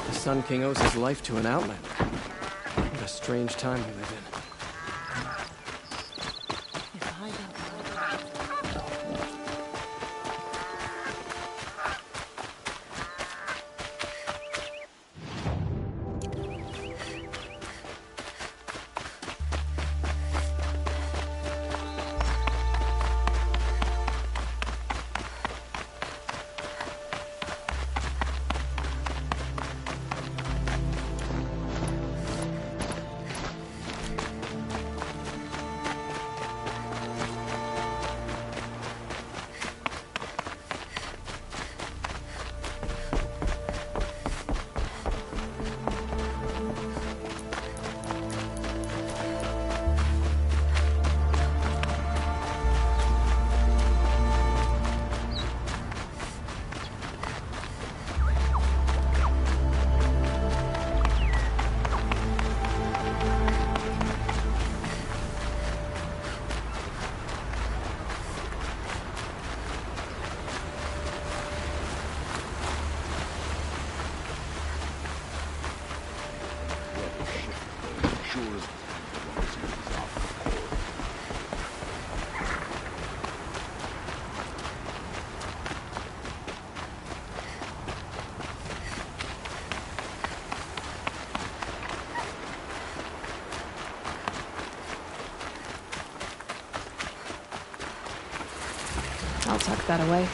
The Sun King owes his life to an outlander. What a strange time we live in. I'll tuck that away.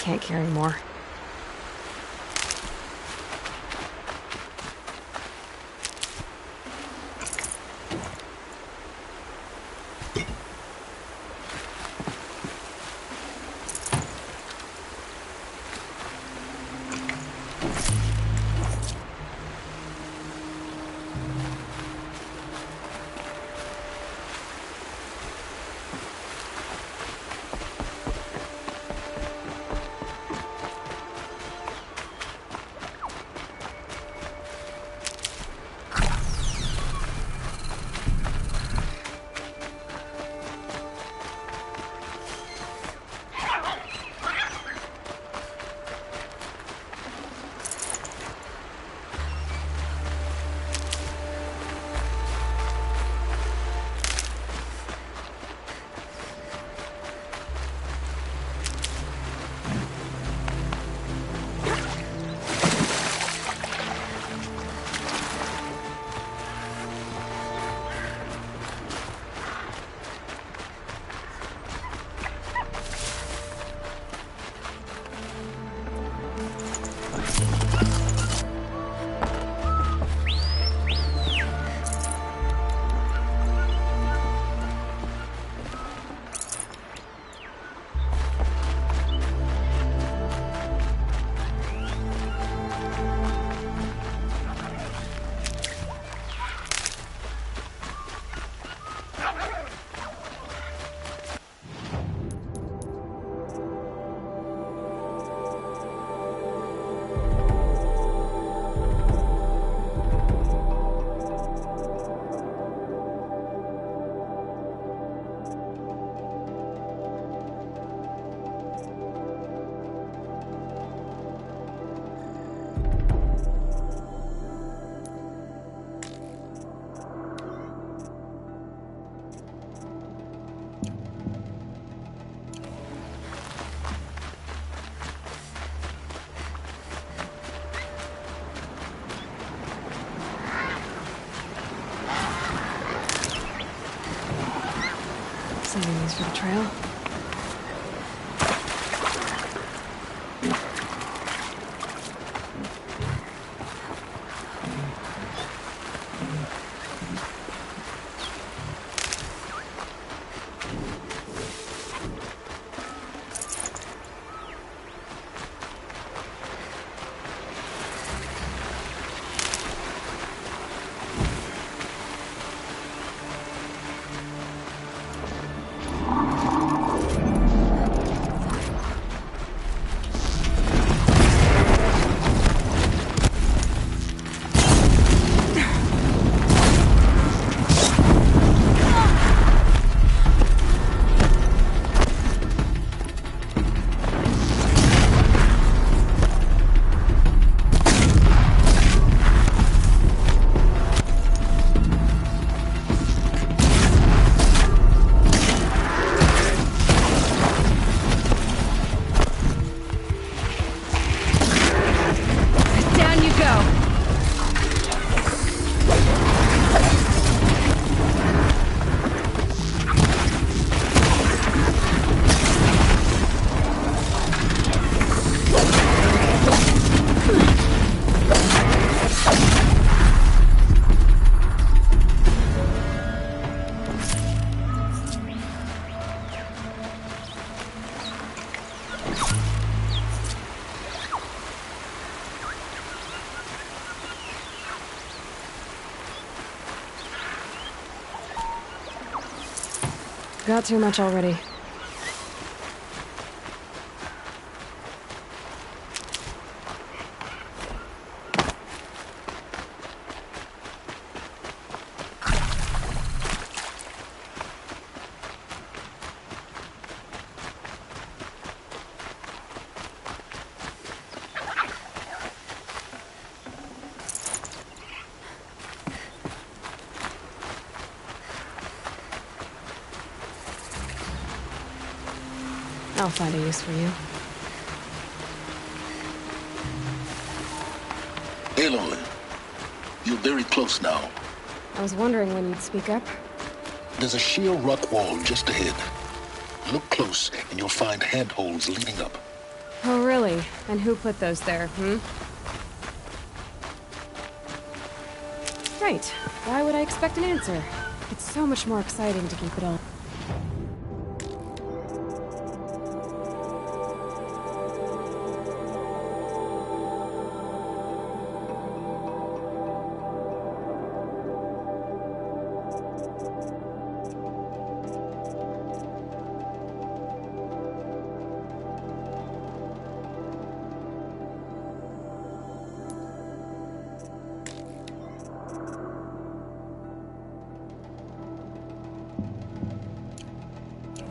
can't carry more. Saving these for the trail. Got too much already. I'll find a use for you. Aloy, you're very close now. I was wondering when you'd speak up. There's a sheer rock wall just ahead. Look close and you'll find handholds leading up. Oh, really? And who put those there, hmm? Right. Why would I expect an answer? It's so much more exciting to keep it all.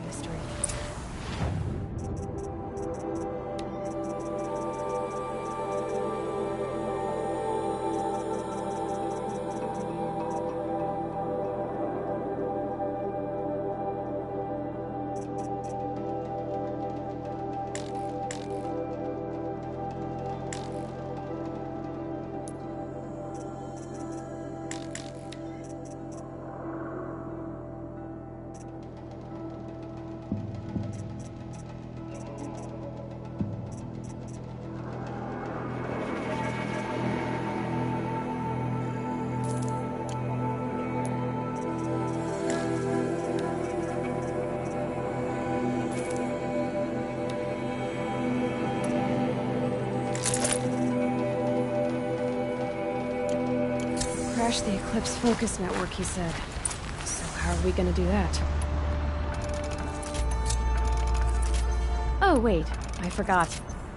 Mystery. Crash the Eclipse Focus Network, he said. So how are we gonna do that? Oh, wait. I forgot.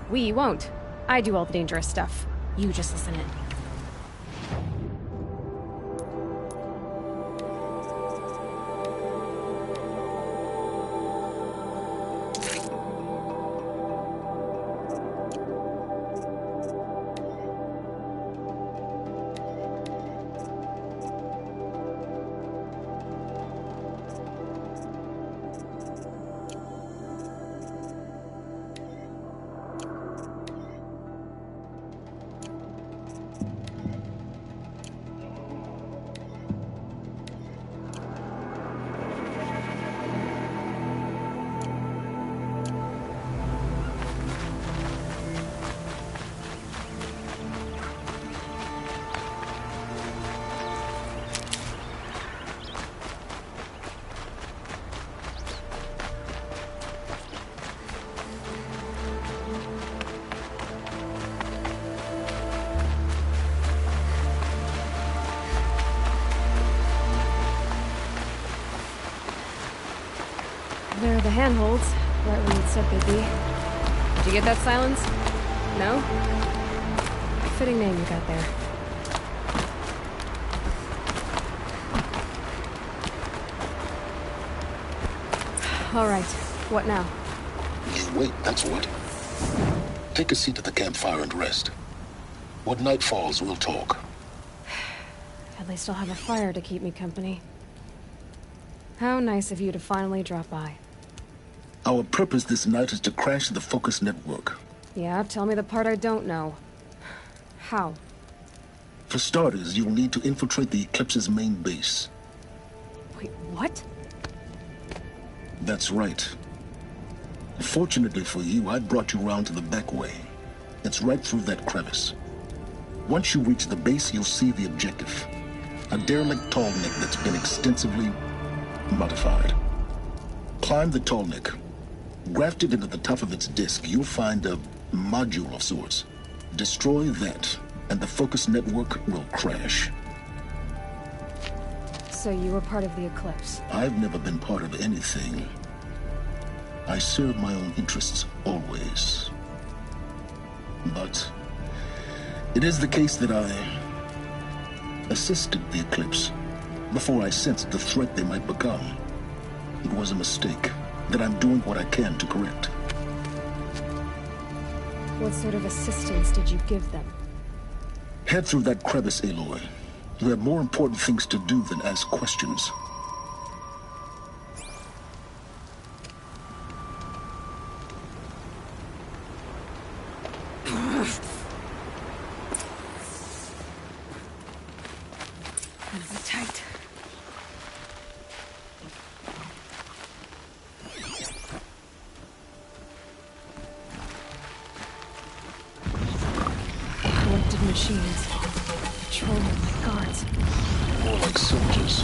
We won't. I do all the dangerous stuff. You just listen in. There are the handholds, right where you'd said they'd be. Did you get that, Silence? No? Fitting name you got there. All right, what now? You wait, that's what. Take a seat at the campfire and rest. When night falls, we'll talk. At least I'll have a fire to keep me company. How nice of you to finally drop by. Our purpose this night is to crash the Focus Network. Yeah, tell me the part I don't know. How? For starters, you'll need to infiltrate the Eclipse's main base. Wait, what? That's right. Fortunately for you, I brought you round to the back way. It's right through that crevice. Once you reach the base, you'll see the objective. A derelict tall neck that's been extensively modified. Climb the tall neck. Grafted into the top of its disk, you'll find a module of sorts. Destroy that, and the Focus Network will crash. So you were part of the Eclipse? I've never been part of anything. I serve my own interests, always. But it is the case that I assisted the Eclipse before I sensed the threat they might become. It was a mistake that I'm doing what I can to correct. What sort of assistance did you give them? Head through that crevice, Aloy. You have more important things to do than ask questions. Gonna be tight. machines. Controlled by gods. More like soldiers.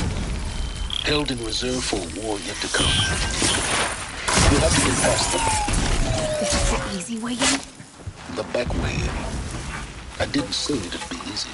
Held in reserve for a war yet to come. You'll have to get past them. This is the easy way in? The back way. I didn't say it'd be easy.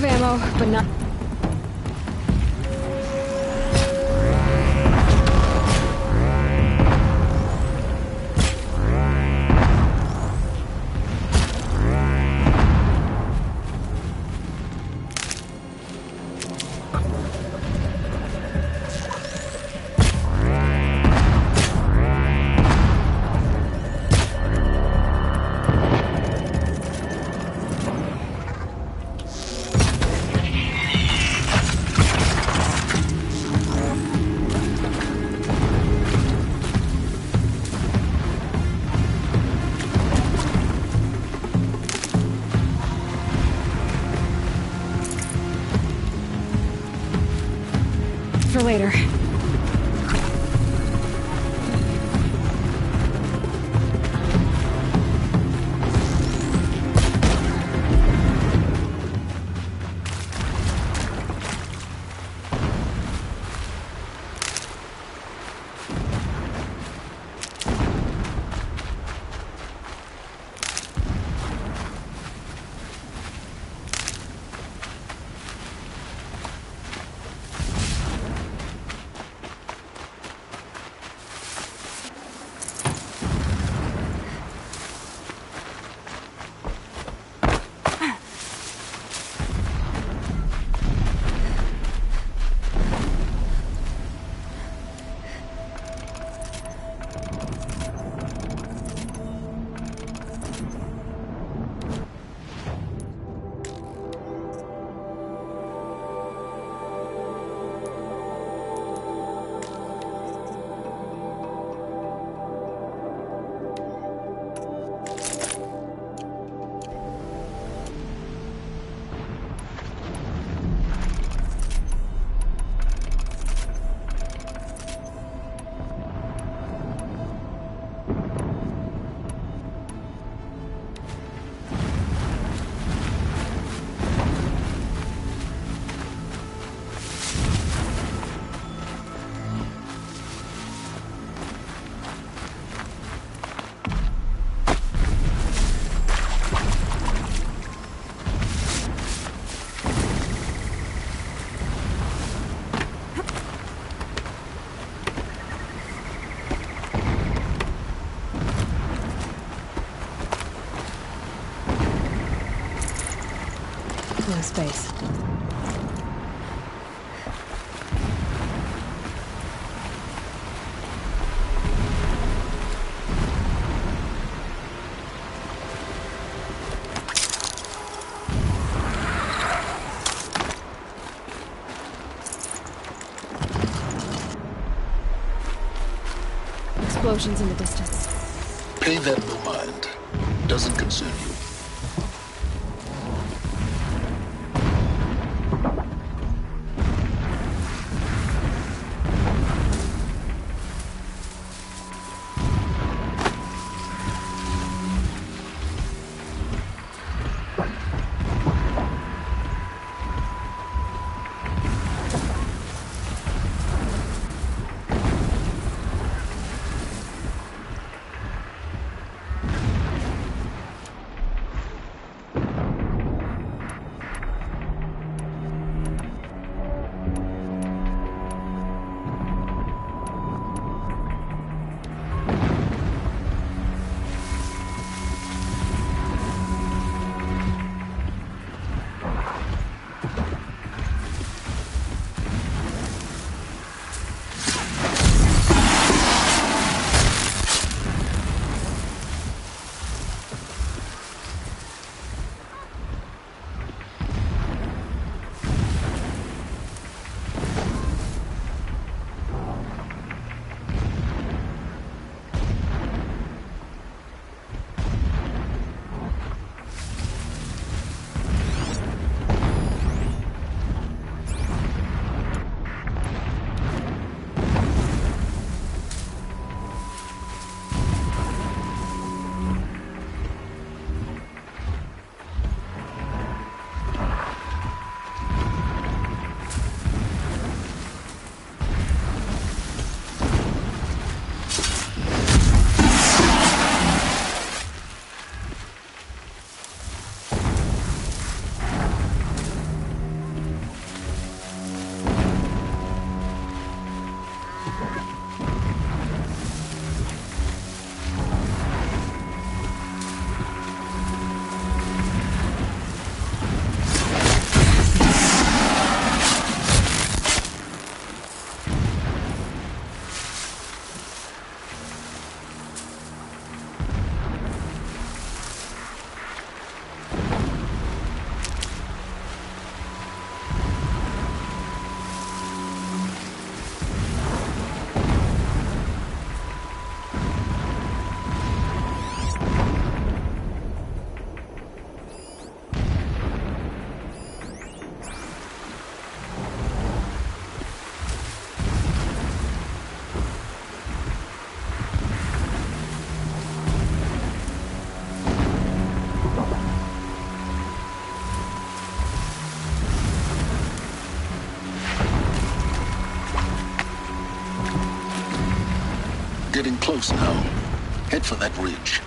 ammo, but not... For later. No space. Explosions in the distance. Pay that no mind. Doesn't concern you. close now. Head for that ridge.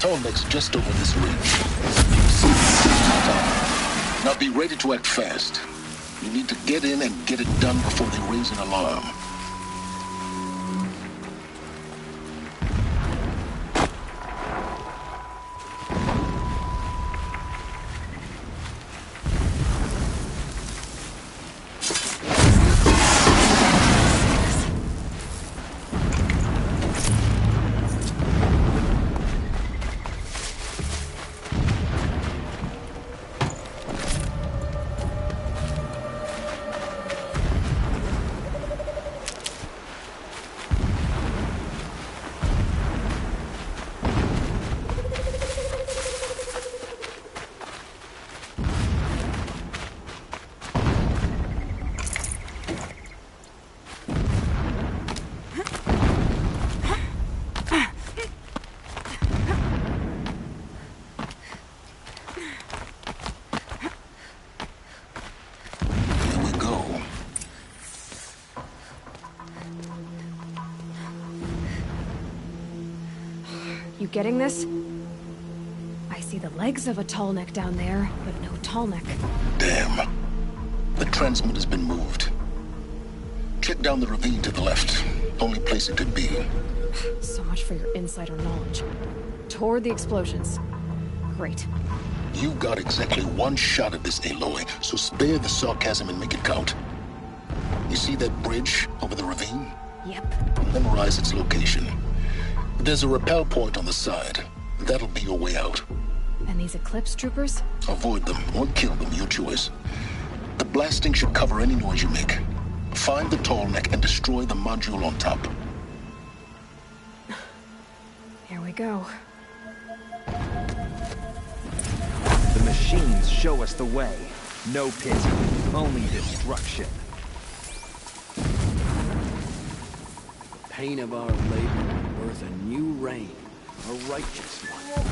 Tallneck's just over this ridge. Now be ready to act fast. You need to get in and get it done before they raise an alarm. You getting this? I see the legs of a Tallneck down there, but no Tallneck. Damn. The transmitter's been moved. Check down the ravine to the left. Only place it could be. So much for your insider knowledge. Toward the explosions. Great. You got exactly one shot at this, Aloy, so spare the sarcasm and make it count. You see that bridge over the ravine? Yep. Memorize its location. There's a rappel point on the side. That'll be your way out. And these Eclipse troopers? Avoid them or kill them, your choice. The blasting should cover any noise you make. Find the Tallneck and destroy the module on top. Here we go. The machines show us the way. No pity, only destruction. Pain of our labor will birth a new reign, a righteous one.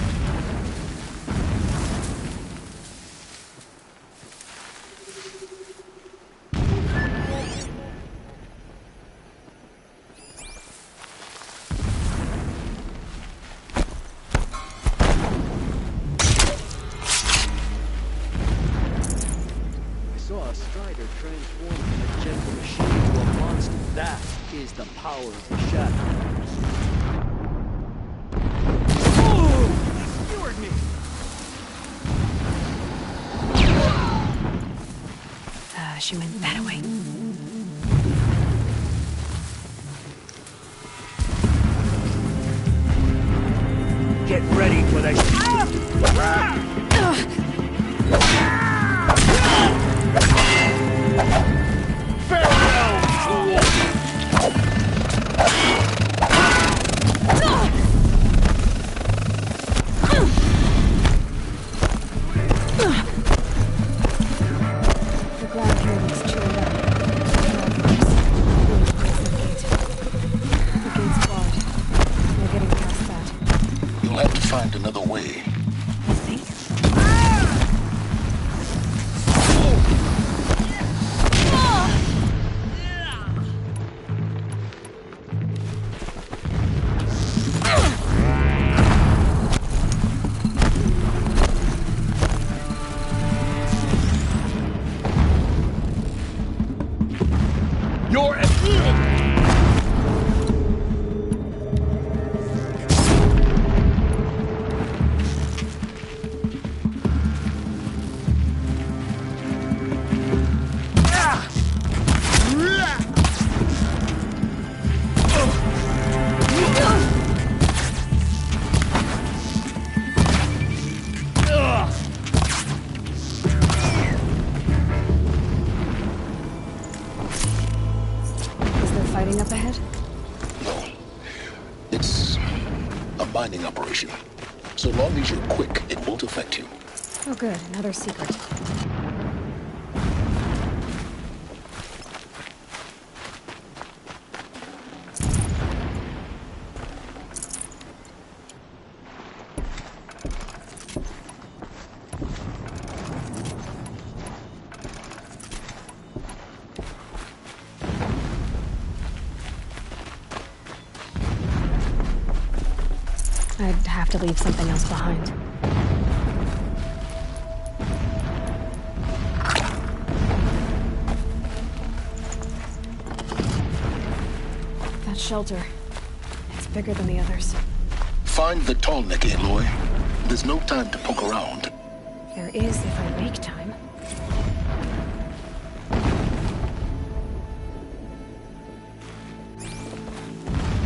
I saw a Strider transform from a gentle machine to a monster. That is the power of the Shadows. Oh! He skewered me! She went that way. Get ready for the... Farewell, fool! The ground here looks chilled up. The gate's barred. We're getting past that. You'll have to find another way. protect you. Oh good, another secret. I'd have to leave something else behind. That shelter. It's bigger than the others. Find the tall neck, Aloy. There's no time to poke around. There is if I make time.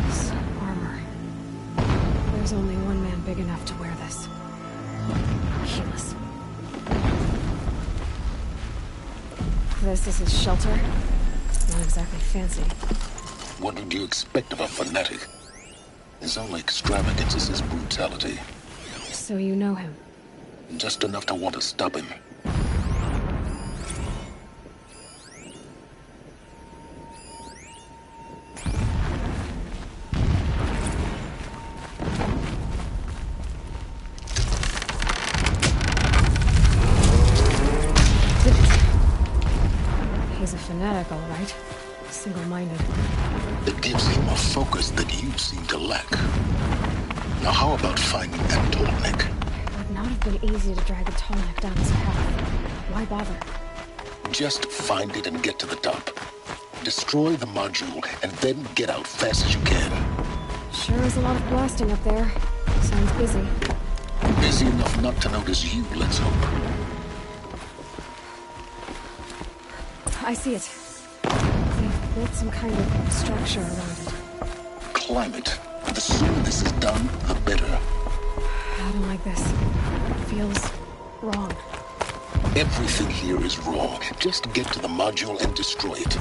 This armor. There's only one man big enough to wear this. Keyless. This is his shelter. Not exactly fancy. What did you expect of a fanatic? His only extravagance is his brutality. So you know him. Just enough to want to stop him. Did it? He's a fanatic, all right. Single-minded. It gives him a focus that you seem to lack. Now how about finding that tall neck? It would not have been easy to drag a tall neck down his path. Why bother? Just find it and get to the top. Destroy the module and then get out fast as you can. Sure is a lot of blasting up there. Sounds busy. Busy enough not to notice you, let's hope. I see it. They've built some kind of structure around it. Climb it. The sooner this is done, the better. I don't like this. It feels wrong. Everything here is wrong. Just get to the module and destroy it.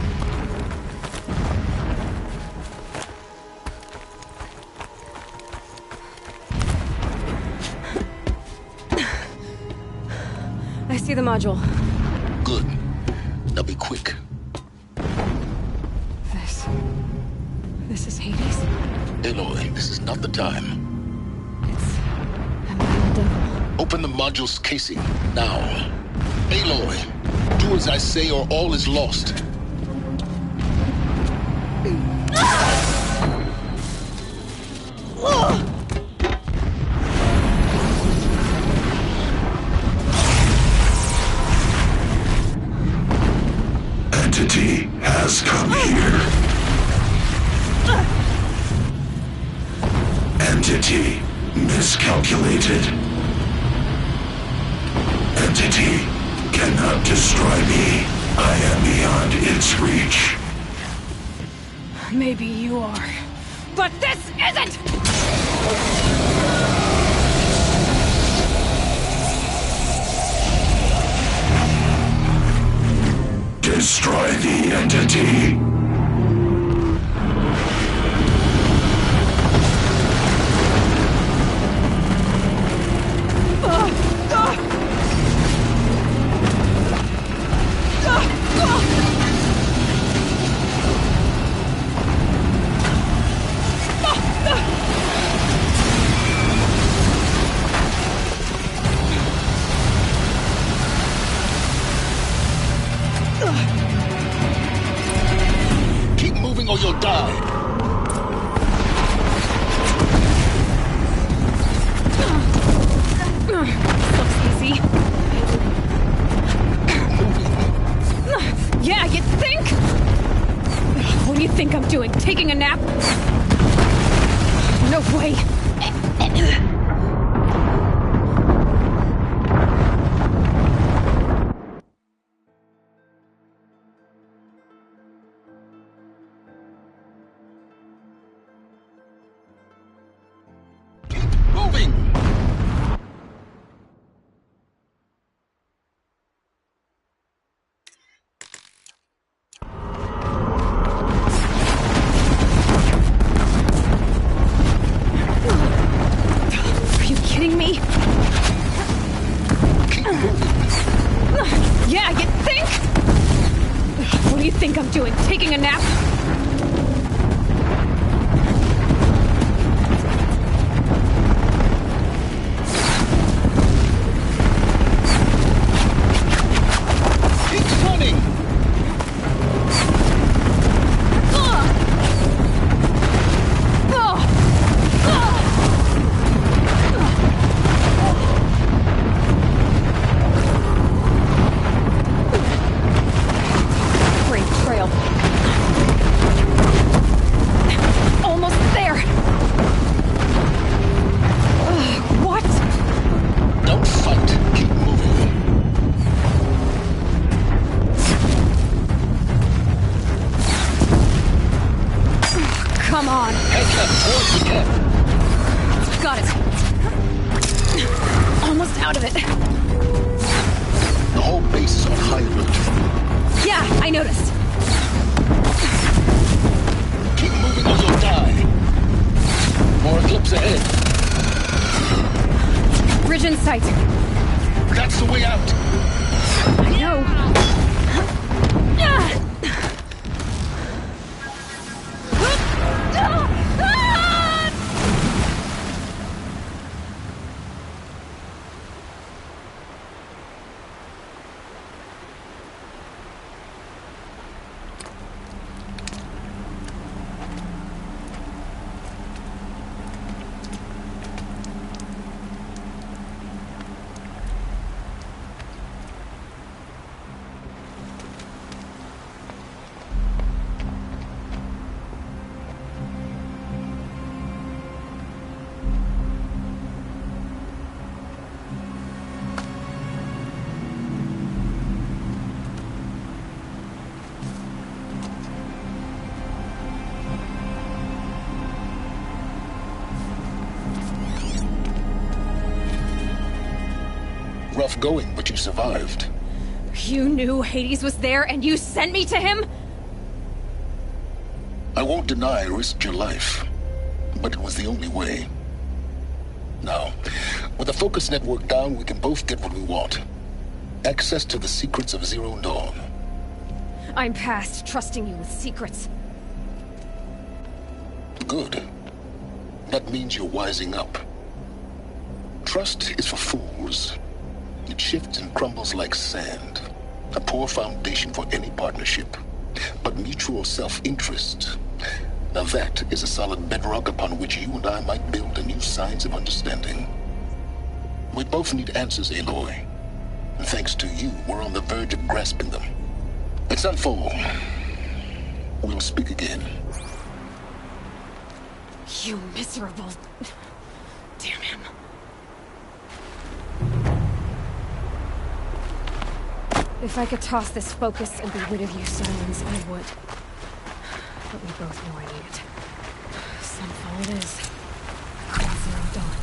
I see the module. Good. Now be quick. This is Hades? Aloy, this is not the time. It's a metal devil. Open the module's casing, now. Aloy, do as I say or all is lost. Entity has come here. Entity miscalculated. Entity cannot destroy me. I am beyond its reach. Maybe you are. But this isn't! Destroy the entity. Keep moving or you'll die. Looks easy. Yeah, you think? What do you think I'm doing? Taking a nap? No way. Moving! you think I'm doing? Taking a nap? Keep running! Great trail. Almost there. What? Don't fight. Keep moving. Come on. Head left towards the camp. Got it. Almost out of it. The whole base is on high alert. Yeah, I noticed. Keep moving or you'll die. More eclipse ahead. Bridge in sight. That's the way out. I know. Rough going, but you survived. You knew Hades was there and you sent me to him? I won't deny I risked your life, but it was the only way. Now, with the focus network down, we can both get what we want. Access to the secrets of Zero Dawn. I'm past trusting you with secrets. Good. That means you're wising up. Trust is for fools. It shifts and crumbles like sand. A poor foundation for any partnership. But mutual self-interest, now that is a solid bedrock upon which you and I might build a new science of understanding. We both need answers, Aloy. And thanks to you, we're on the verge of grasping them. It's Sunfall. We'll speak again. You miserable... Damn him. If I could toss this focus and be rid of you, Silence, I would. But we both know I need it. Sunfall it is. Zero Dawn.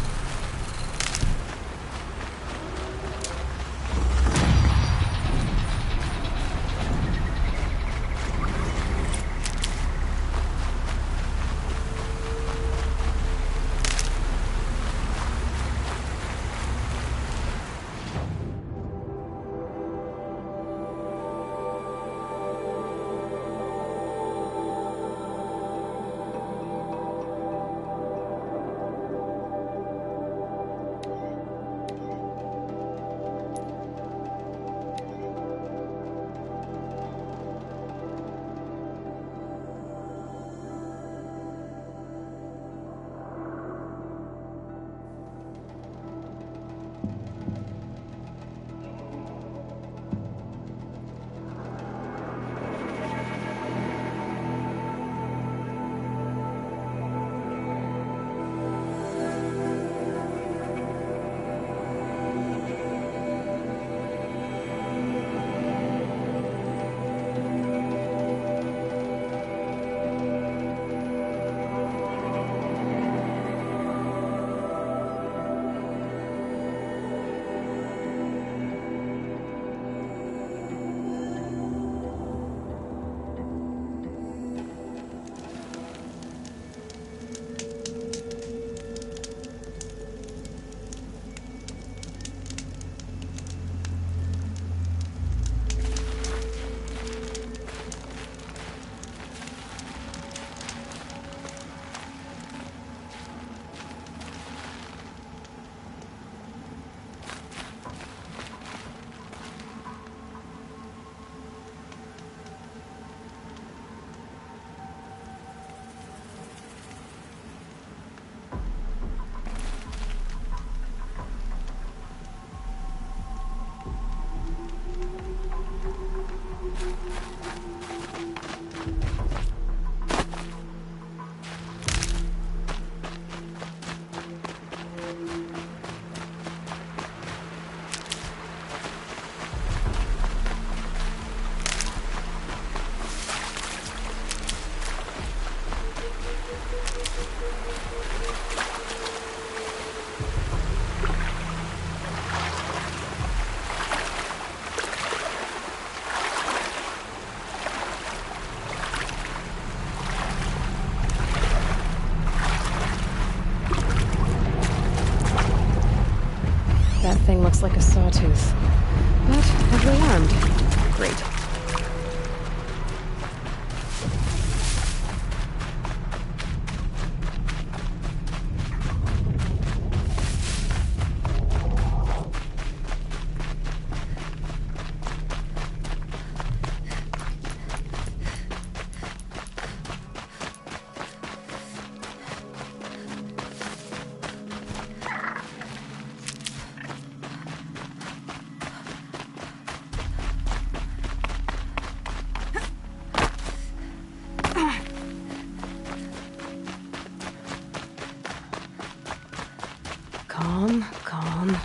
looks like a sawtooth. But heavily armed. Great. Calm, calm.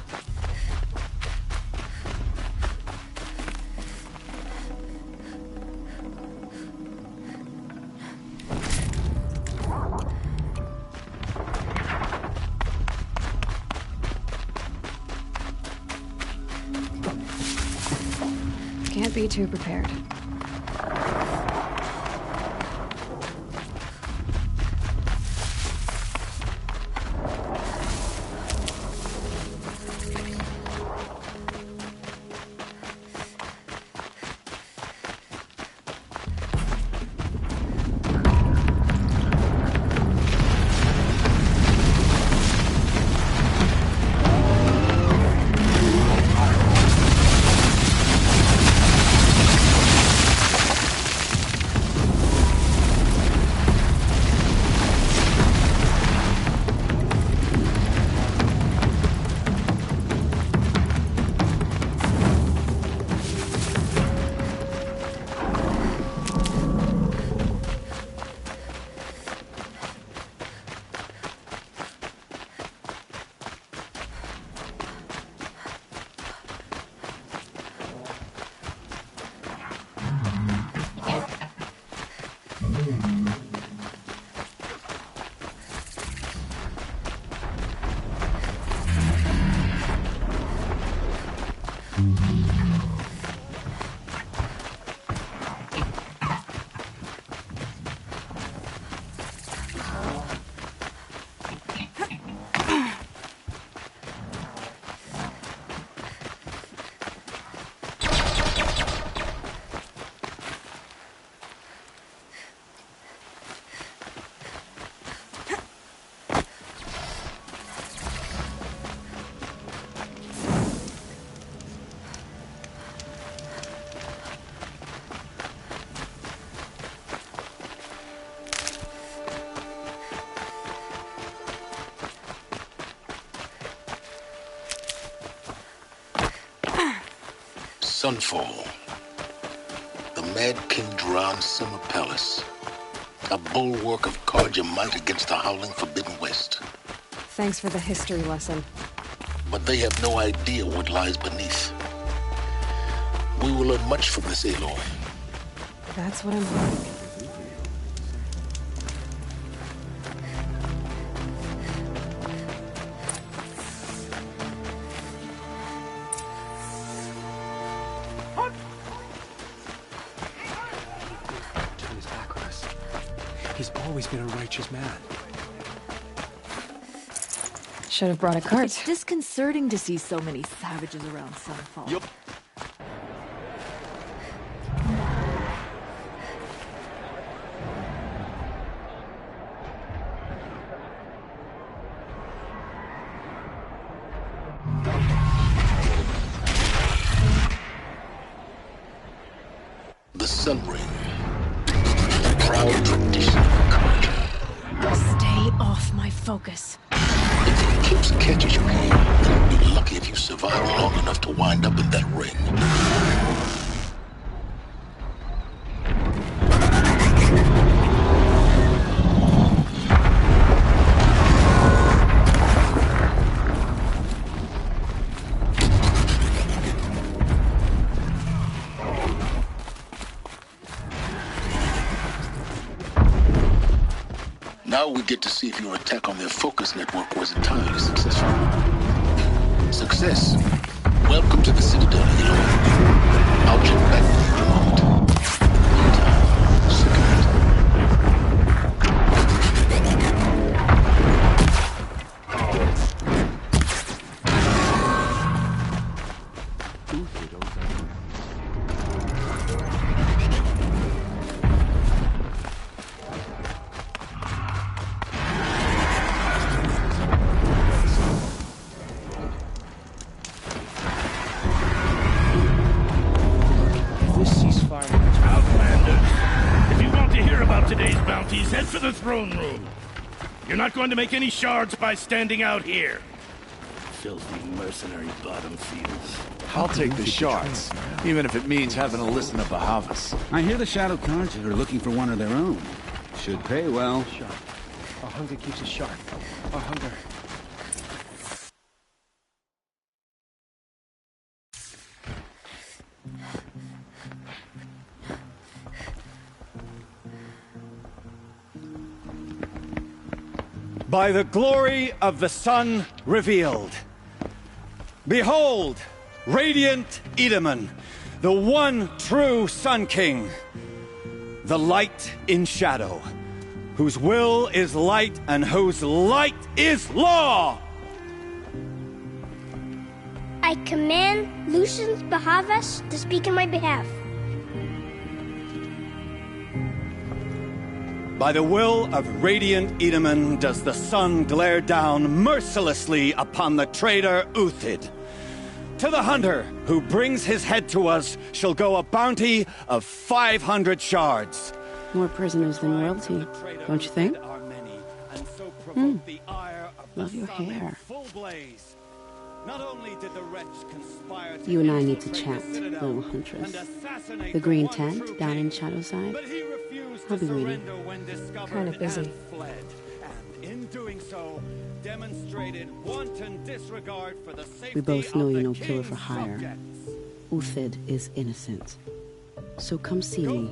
Can't be too prepared. Sunfall. The Mad King Dran Summer Palace. A bulwark of Carja might against the howling Forbidden West. Thanks for the history lesson. But they have no idea what lies beneath. We will learn much from this, Aloy. That's what I'm hoping. Turn his back on us. He's always been a righteous man. Should have brought a cart. It's disconcerting to see so many savages around Sunfall. Yup. The Sun Ring. A proud tradition of Carja. Stay off my focus. If the eclipse catches you here, you'll be lucky if you survive long enough to wind up in that ring. Now we get to see if your attack on their focus network was entirely successful. Success. Welcome to the Citadel, Aloy. I'll check back with you in a moment. Meantime, second. Outlanders, if you want to hear about today's bounties, head for the throne room. You're not going to make any shards by standing out here. Filthy mercenary bottom feeders. I'll take the shards, even if it means having to listen to Bahavas. I hear the Shadow Cards are looking for one of their own. Should pay well. Sharp. Our hunger keeps us sharp. Our hunger. By the glory of the sun revealed. Behold, radiant Edaman, the one true Sun King, the light in shadow, whose will is light and whose light is law! I command Lucius Bahavas to speak in my behalf. By the will of radiant Edaman does the sun glare down mercilessly upon the traitor Uthid. To the hunter who brings his head to us shall go a bounty of 500 shards. More prisoners than royalty, don't you think? Love your hair. You and I need to chat, little huntress. The green tent down in Shadowside? I'll be waiting. Kind of busy. We both know you're no killer for hire. Uthid is innocent. So come see me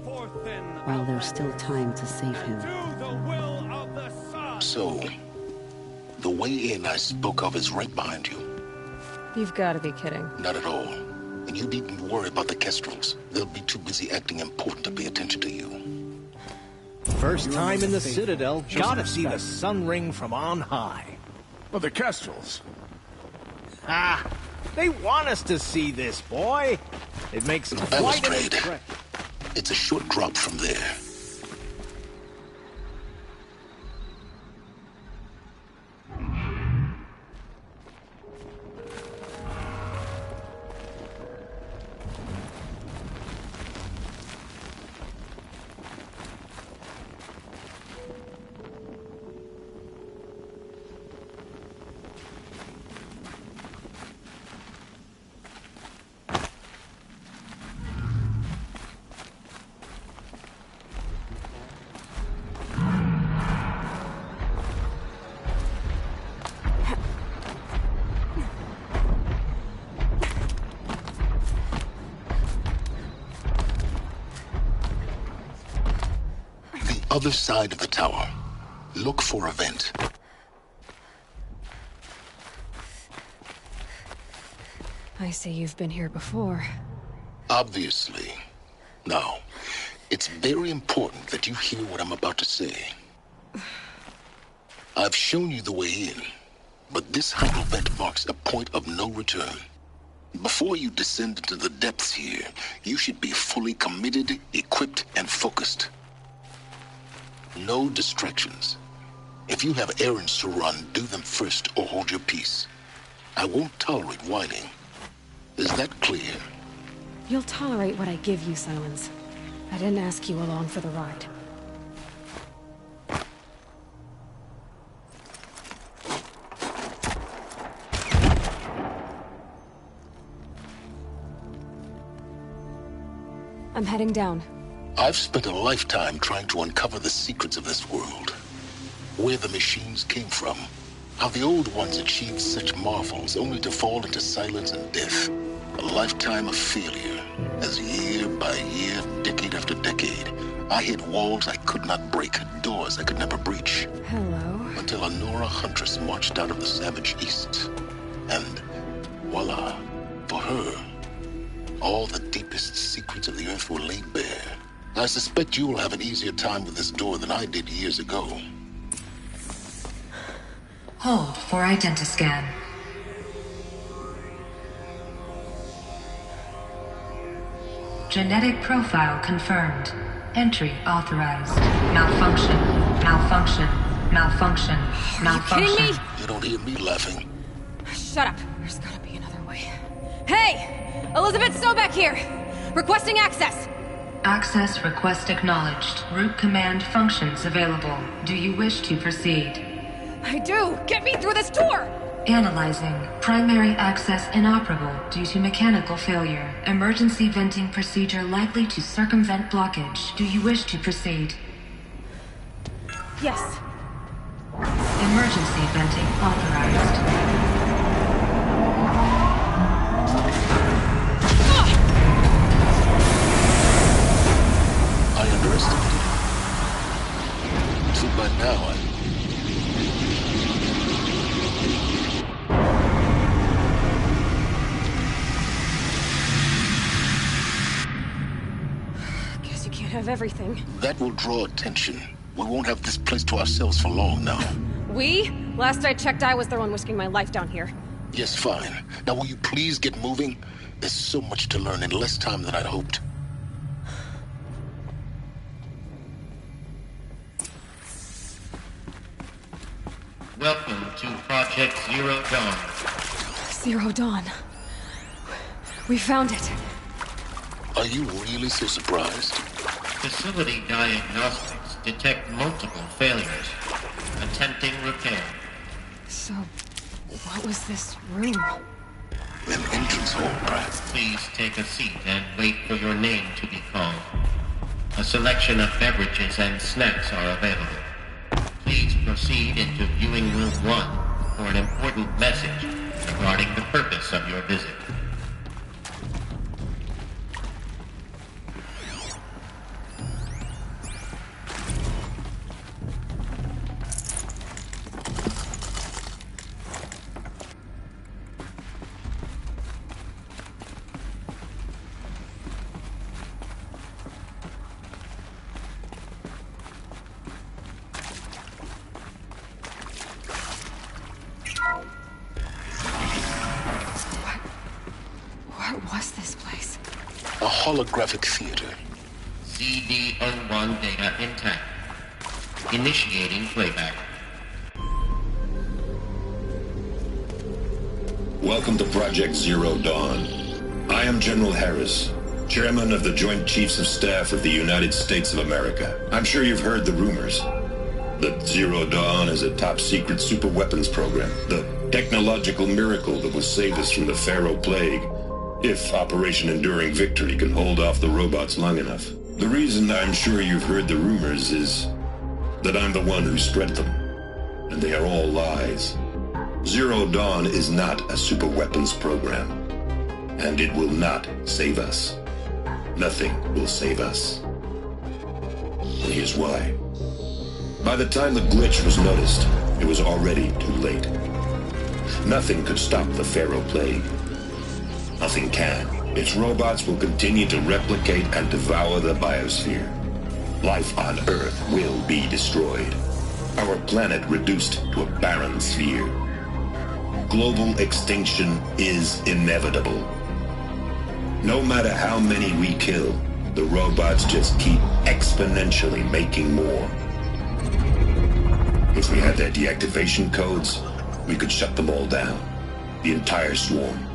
while there's still time to save him. So, the way in I spoke of is right behind you. You've got to be kidding. Not at all. And you needn't worry about the Kestrels. They'll be too busy acting important to pay attention to you. First time in the Citadel, gotta see the sun ring from on high. Well, the Kestrels. Ah, they want us to see this, boy. It makes quite an impression. It's a short drop from there. Other side of the tower. Look for a vent. I see you've been here before. Obviously. Now, it's very important that you hear what I'm about to say. I've shown you the way in, but this humble vent marks a point of no return. Before you descend into the depths here, you should be fully committed, equipped, and focused. No distractions. If you have errands to run, do them first or hold your peace. I won't tolerate whining. Is that clear? You'll tolerate what I give you, Silence. I didn't ask you along for the ride. I'm heading down. I've spent a lifetime trying to uncover the secrets of this world. Where the machines came from. How the old ones achieved such marvels only to fall into silence and death. A lifetime of failure. As year by year, decade after decade, I hit walls I could not break, doors I could never breach. Hello. Until a Nora huntress marched out of the savage east. And voila, for her, all the deepest secrets of the earth were laid bare. I suspect you will have an easier time with this door than I did years ago. Hold for identiscan. Genetic profile confirmed. Entry authorized. Malfunction. Malfunction. Malfunction. Malfunction. Are you kidding me? You don't hear me laughing. Shut up. There's gotta be another way. Hey! Elizabeth Sobek here! Requesting access! Access request acknowledged. Root command functions available. Do you wish to proceed? I do! Get me through this door! Analyzing. Primary access inoperable due to mechanical failure. Emergency venting procedure likely to circumvent blockage. Do you wish to proceed? Yes. Emergency venting authorized. I underestimated it. See, by now, Guess you can't have everything. that will draw attention. We won't have this place to ourselves for long now. We? Last I checked, I was the one risking my life down here. Yes, fine. Now will you please get moving? There's so much to learn in less time than I'd hoped. Welcome to Project Zero Dawn. Zero Dawn. We found it. Are you really so surprised? Facility diagnostics detect multiple failures. Attempting repair. So, what was this room? An entrance hall, perhaps. Please take a seat and wait for your name to be called. A selection of beverages and snacks are available. Please proceed into viewing room 1 for an important message regarding the purpose of your visit. What was this place? A holographic theater. CD01 data intact. Initiating playback. Welcome to Project Zero Dawn. I am General Harris, Chairman of the Joint Chiefs of Staff of the United States of America. I'm sure you've heard the rumors that Zero Dawn is a top-secret superweapons program, the technological miracle that will save us from the Pharaoh Plague, if Operation Enduring Victory can hold off the robots long enough. The reason I'm sure you've heard the rumors is that I'm the one who spread them, and they are all lies. Zero Dawn is not a superweapons program, and it will not save us. Nothing will save us. And here's why. By the time the glitch was noticed, it was already too late. Nothing could stop the Pharaoh Plague. Nothing can. Its robots will continue to replicate and devour the biosphere. Life on Earth will be destroyed. Our planet reduced to a barren sphere. Global extinction is inevitable. No matter how many we kill, the robots just keep exponentially making more. If we had their deactivation codes, we could shut them all down. The entire swarm.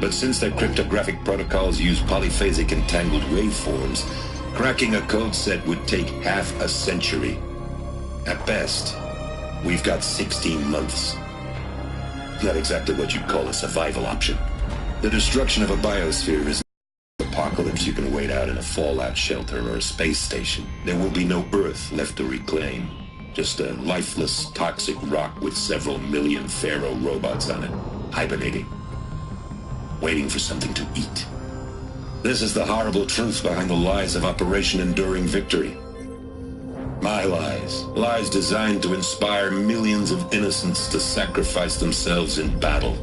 But since their cryptographic protocols use polyphasic entangled waveforms, cracking a code set would take half a century. At best, we've got 16 months. Not exactly what you'd call a survival option. The destruction of a biosphere is an apocalypse you can wait out in a fallout shelter or a space station. There will be no Earth left to reclaim. Just a lifeless, toxic rock with several million Pharaoh robots on it, hibernating. Waiting for something to eat. This is the horrible truth behind the lies of Operation Enduring Victory. My lies. Lies designed to inspire millions of innocents to sacrifice themselves in battle.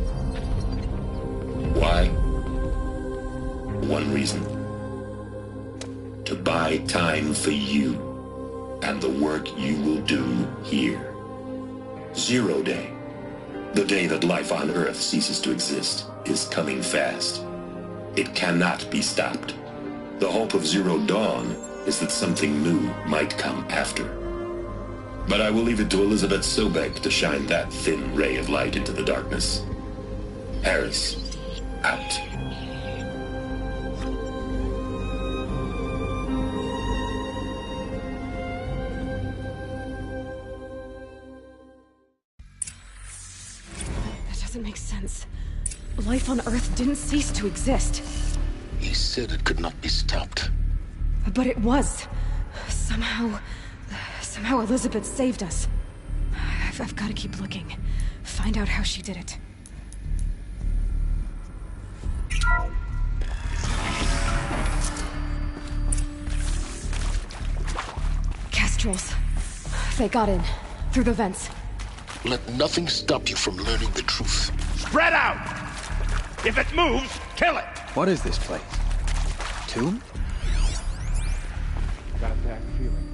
Why? One reason. To buy time for you and the work you will do here. Zero Day. The day that life on Earth ceases to exist is coming fast. It cannot be stopped. The hope of Zero Dawn is that something new might come after. But I will leave it to Elizabeth Sobek to shine that thin ray of light into the darkness. Harris, out. That doesn't make sense. Life on Earth didn't cease to exist. He said it could not be stopped. But it was. Somehow Elizabeth saved us. I've got to keep looking. Find out how she did it. Kestrels. They got in. Through the vents. Let nothing stop you from learning the truth. Spread out! If it moves, kill it! What is this place? Tomb? Got that feeling.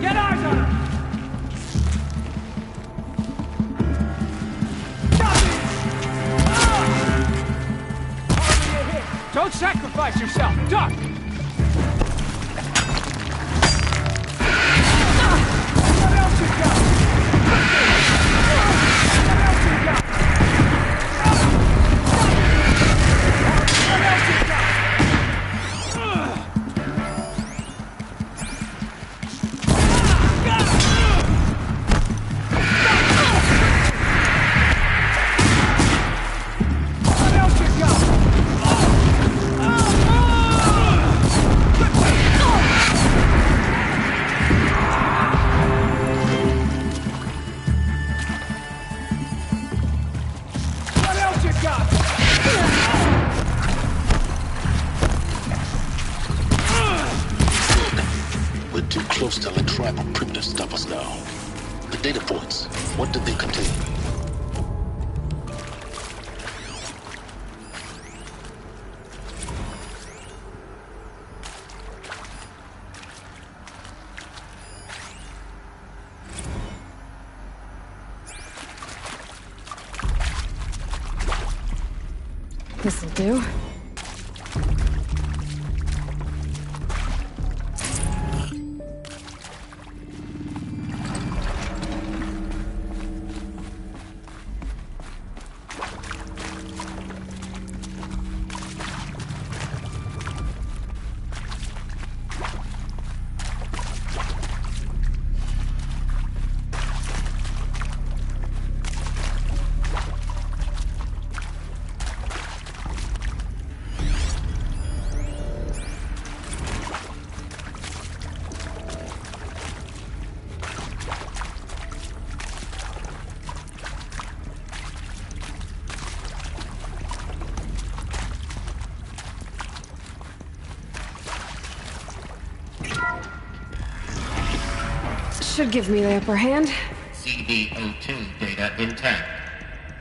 Get eyes on her! Don't sacrifice yourself! Duck! What else you got? What else you got? What else you got? We're too close to let tribal primitives stop us now. The data points, what did they contain? This'll do. Should give me the upper hand. CD02 data intact.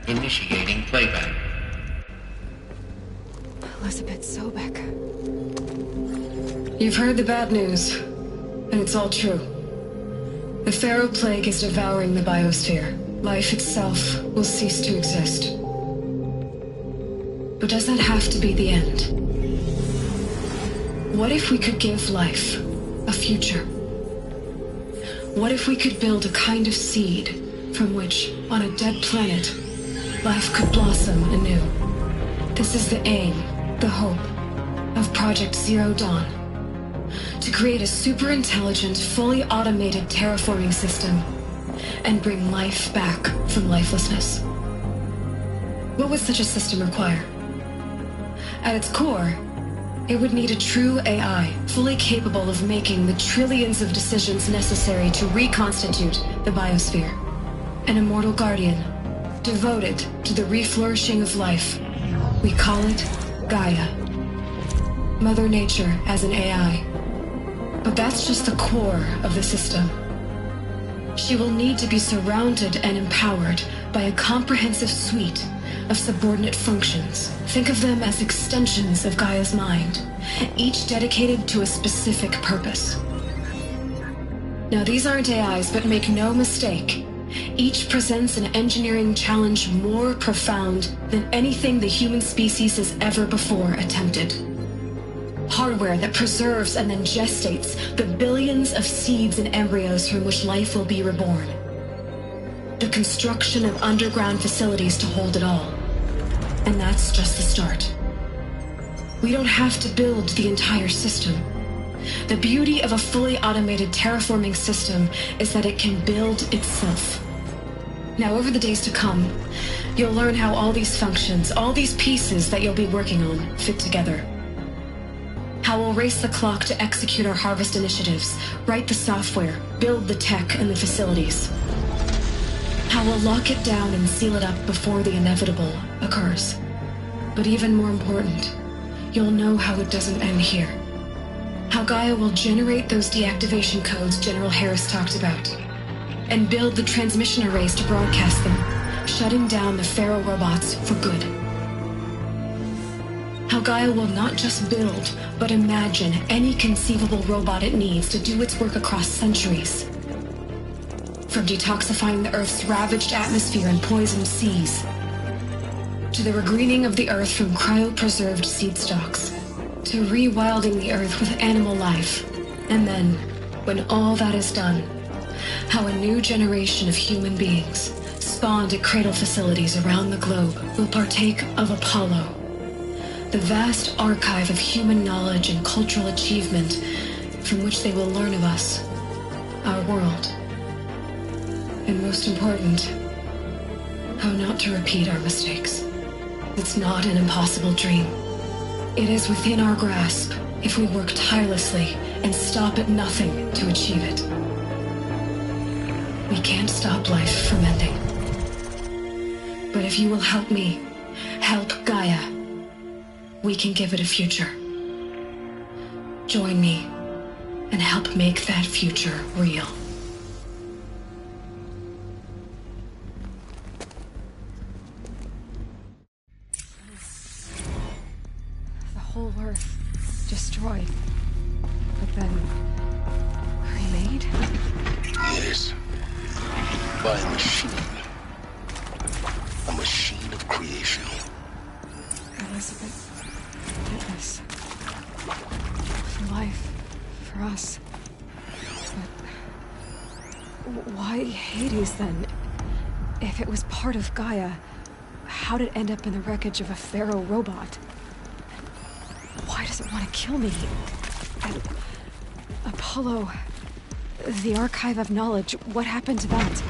Initiating playback. Elizabeth Sobek. You've heard the bad news, and it's all true. The Pharaoh Plague is devouring the biosphere. Life itself will cease to exist. But does that have to be the end? What if we could give life a future? What if we could build a kind of seed from which, on a dead planet, life could blossom anew? This is the aim, the hope, of Project Zero Dawn. To create a super-intelligent, fully automated terraforming system and bring life back from lifelessness. What would such a system require? At its core, it would need a true AI, fully capable of making the trillions of decisions necessary to reconstitute the biosphere. An immortal guardian, devoted to the reflourishing of life. We call it Gaia. Mother Nature as an AI. But that's just the core of the system. She will need to be surrounded and empowered by a comprehensive suite of subordinate functions. Think of them as extensions of Gaia's mind, each dedicated to a specific purpose. Now these aren't AIs, but make no mistake. Each presents an engineering challenge more profound than anything the human species has ever before attempted. Hardware that preserves and then gestates the billions of seeds and embryos from which life will be reborn. The construction of underground facilities to hold it all. And that's just the start. We don't have to build the entire system. The beauty of a fully automated terraforming system is that it can build itself. Now, over the days to come, you'll learn how all these functions, all these pieces that you'll be working on, fit together. How we'll race the clock to execute our harvest initiatives, write the software, build the tech and the facilities. How we'll lock it down and seal it up before the inevitable occurs. But even more important, you'll know how it doesn't end here. How Gaia will generate those deactivation codes General Harris talked about, and build the transmission arrays to broadcast them, shutting down the Pharaoh robots for good. How Gaia will not just build, but imagine any conceivable robot it needs to do its work across centuries. From detoxifying the Earth's ravaged atmosphere and poisoned seas, to the regreening of the Earth from cryopreserved seed stalks, to rewilding the Earth with animal life. And then, when all that is done, how a new generation of human beings, spawned at cradle facilities around the globe, will partake of Apollo, the vast archive of human knowledge and cultural achievement from which they will learn of us, our world. And most important, how not to repeat our mistakes. It's not an impossible dream. It is within our grasp if we work tirelessly and stop at nothing to achieve it. We can't stop life from ending. But if you will help me, help Gaia, we can give it a future. Join me and help make that future real. Whole Earth destroyed, but then remade? Yes. By a machine. A machine of creation. Elizabeth did this. For life. For us. But why Hades then? If it was part of Gaia, how'd it end up in the wreckage of a Pharaoh robot? Why does it want to kill me? And Apollo, the archive of knowledge, what happened to that?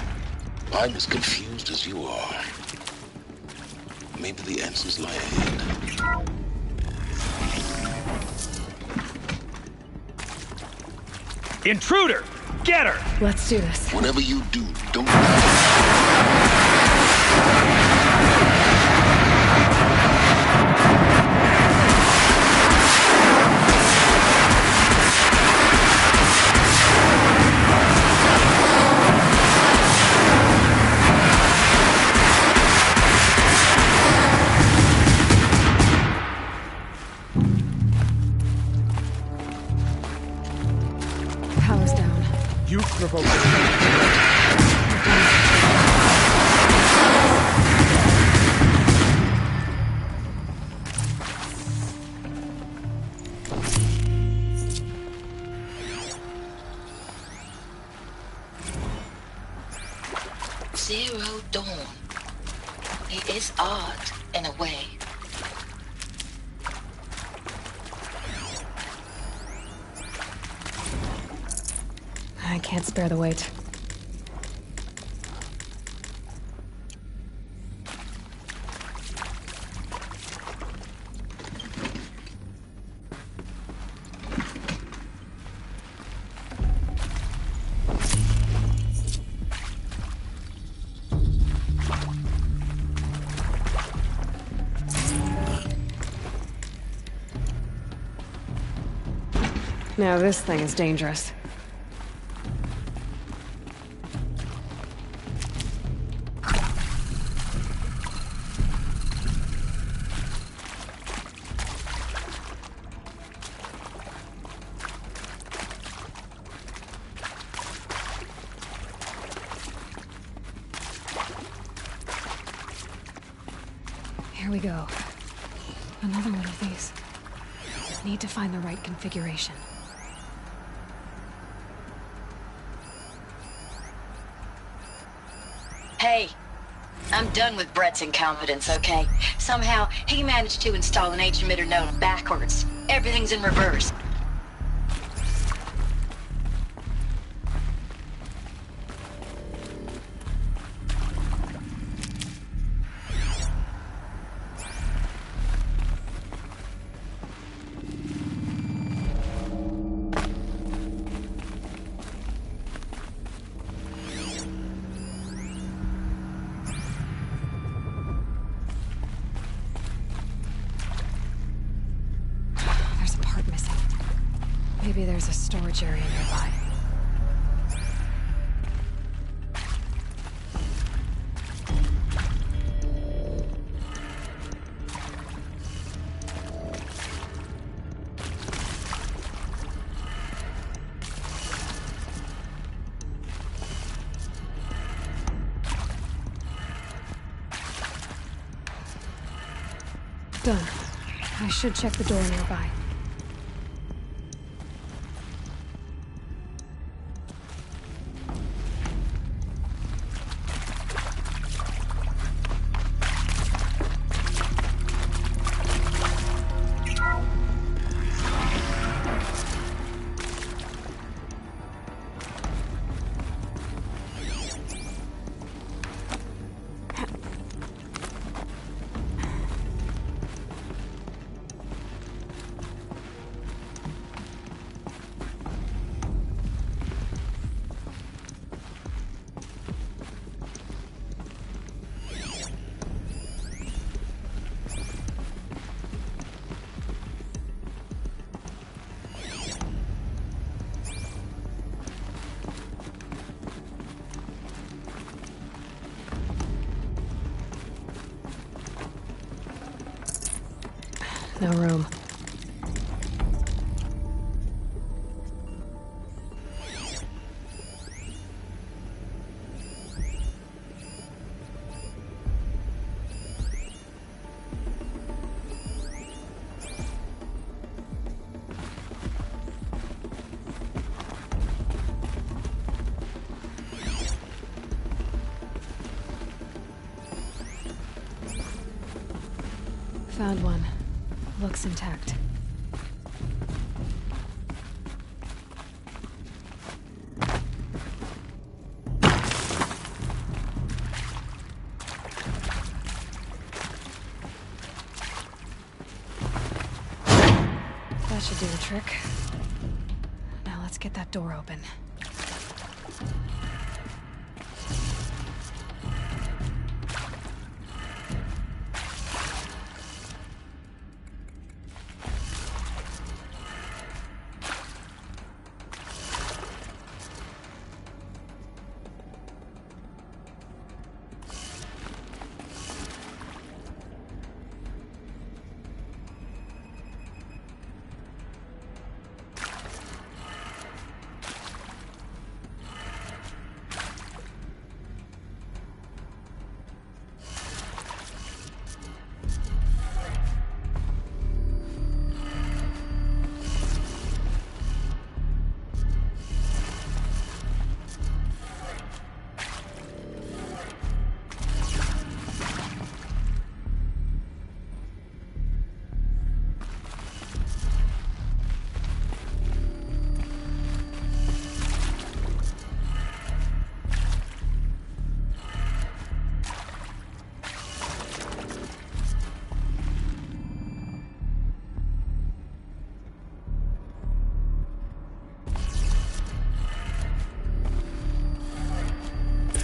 I'm as confused as you are. Maybe the answers lie ahead. Intruder! Get her! Let's do this. Whatever you do, don't... Power's down. You provoked it. Zero Dawn. It is odd in a way. I can't spare the weight. Now this thing is dangerous. Here we go. Another one of these. Need to find the right configuration. Hey, I'm done with Brett's incompetence, okay? Somehow, he managed to install an H-emitter node backwards. Everything's in reverse. Maybe there's a storage area nearby. Done. I should check the door nearby. No room. Found one. Looks intact. That should do the trick. Now let's get that door open.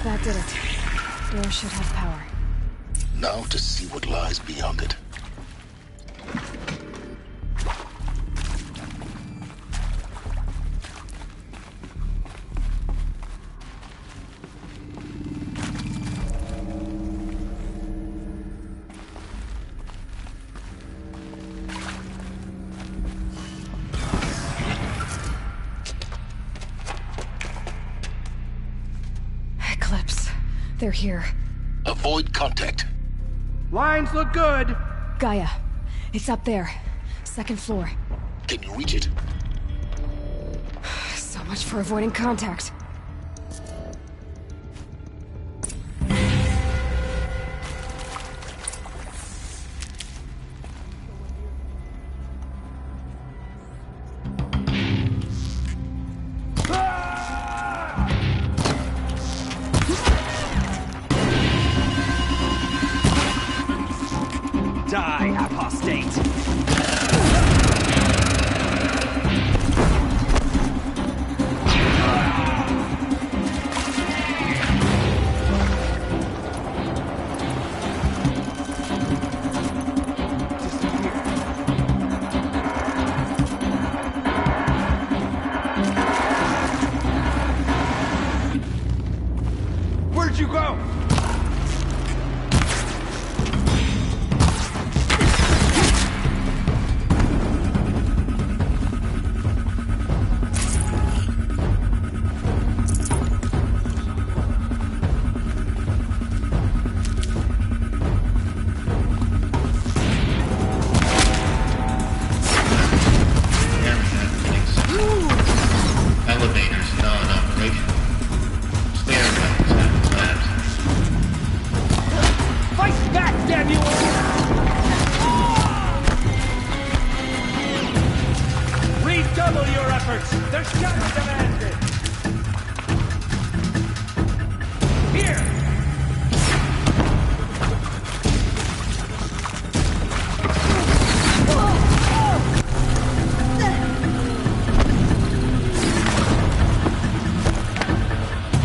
That did it. Door should have power. Now to see what lies beyond it. They're here. Avoid contact. Lines look good. Gaia, it's up there. Second floor. Can you reach it? So much for avoiding contact. Die, apostate! Where'd you go? Elevators non-operational. Stairwells have collapsed. Fight back, damn you! Redouble your efforts! There's shadow demanded! Here!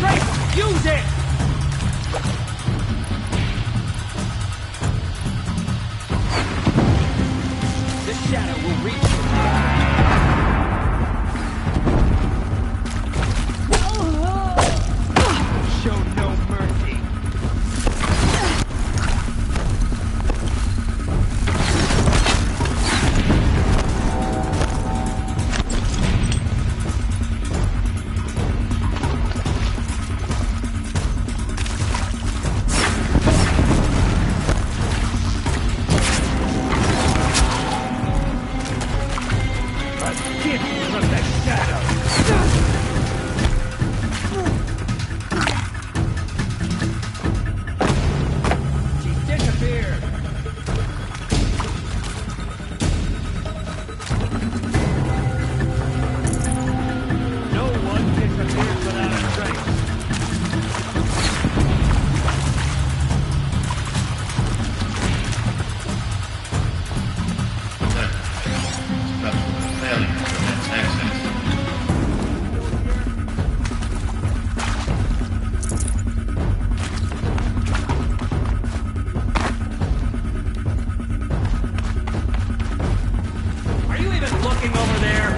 Great! Use it! The shadow will reach you. Show no mercy. A gift from the shadow! She disappeared! No one disappears without a trace. Structural failure prevents access. Are you even looking over there?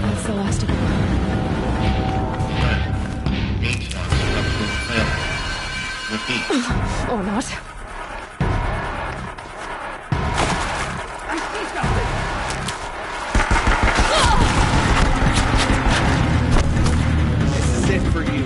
That's the last of them. H on structural failure. Repeat. Or not. I see something! This is it for you.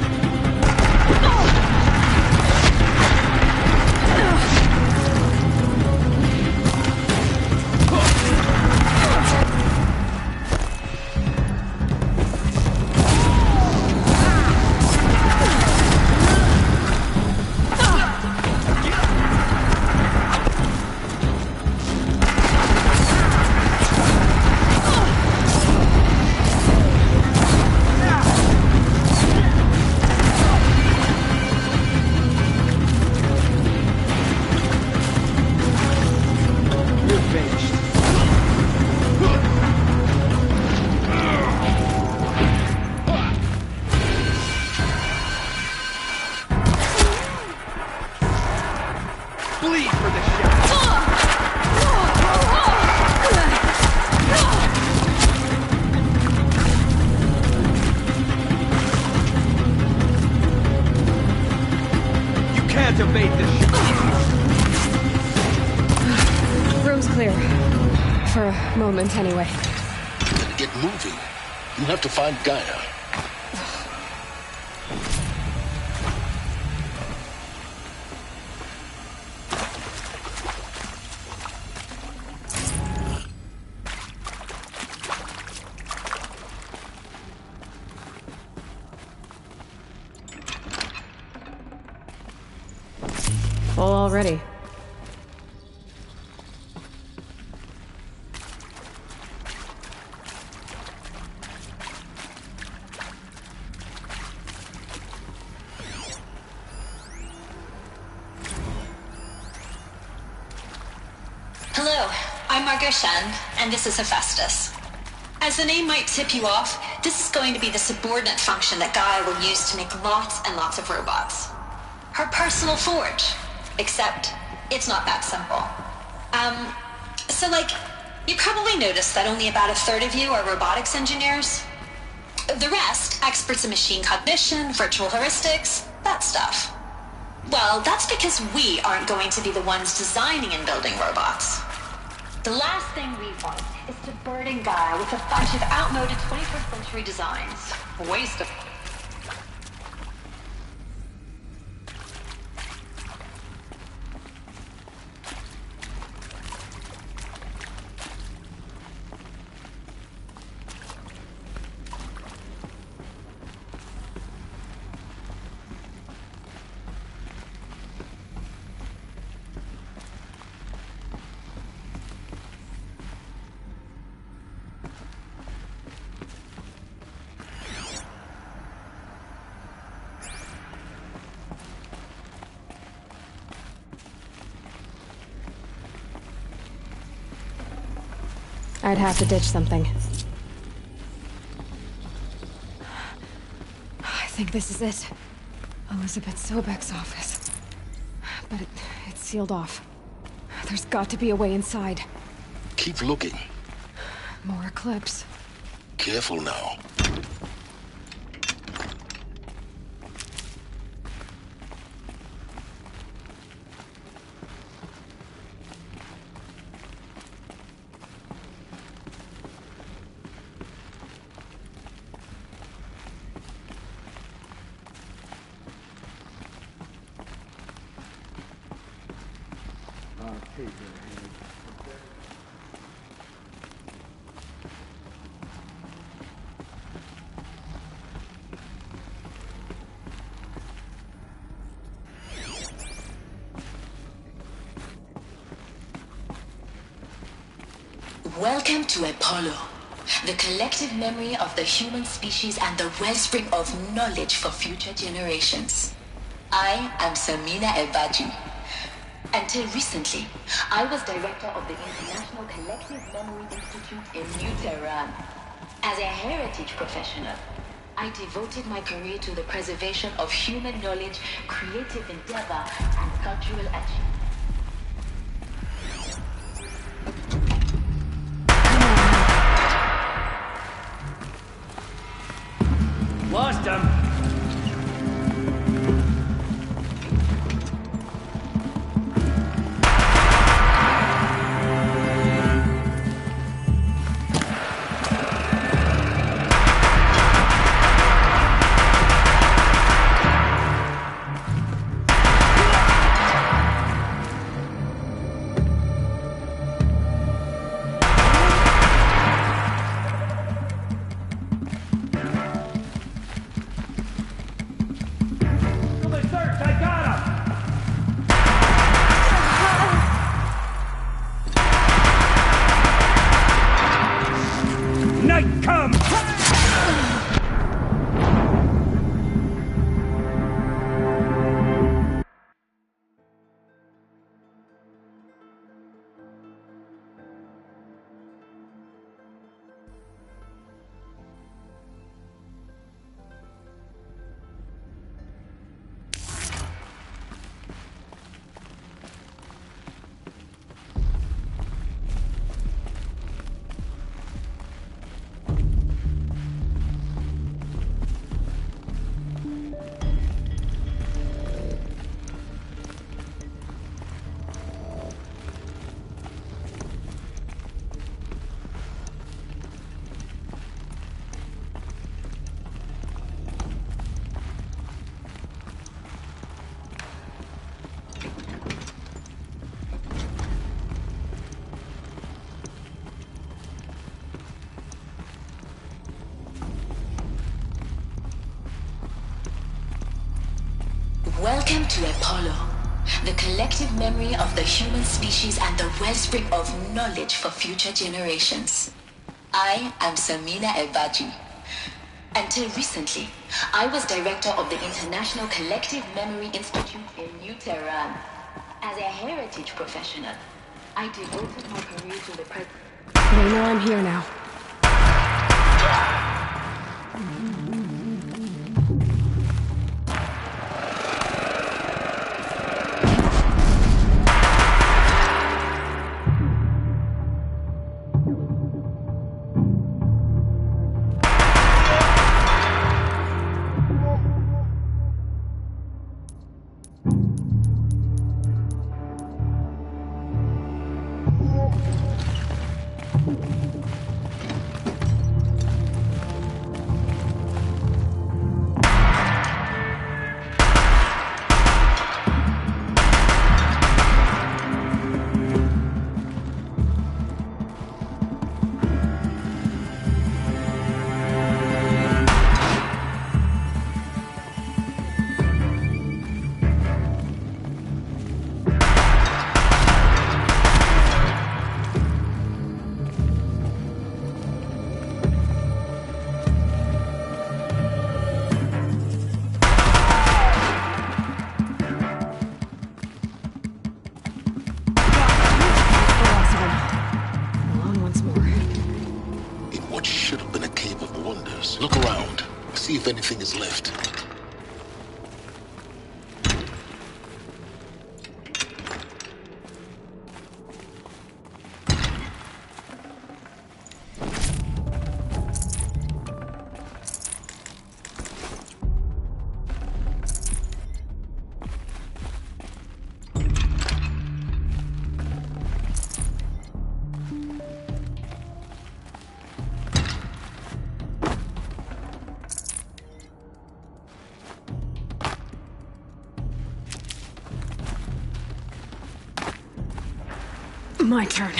For a moment, anyway. Then get moving. You have to find Gaia. Full already. Hello, I'm Margot Shen, and this is Hephaestus. As the name might tip you off, this is going to be the subordinate function that Gaia will use to make lots and lots of robots. Her personal forge. Except, it's not that simple. So you probably noticed that only about a third of you are robotics engineers. The rest, experts in machine cognition, virtual heuristics, that stuff. Well, that's because we aren't going to be the ones designing and building robots. The last thing we want is to burden Gaia with a bunch of outmoded 21st century designs. A waste of... I'd have to ditch something. I think this is it. Elizabeth Sobek's office. But it's sealed off. There's got to be a way inside. Keep looking. More Eclipse. Careful now. Welcome to Apollo, the collective memory of the human species and the wellspring of knowledge for future generations. I am Samina Ebaju. Until recently, I was director of the International Collective Memory Institute in New Tehran. As a heritage professional, I devoted my career to the preservation of human knowledge, creative endeavor, and cultural achievement. Lost him. Welcome to Apollo, the collective memory of the human species and the wellspring of knowledge for future generations. I am Samina El-Baji. Until recently, I was director of the International Collective Memory Institute in New Tehran. As a heritage professional, I devoted my career to the present. They know I'm here now. Look around. See if anything is left. My turn.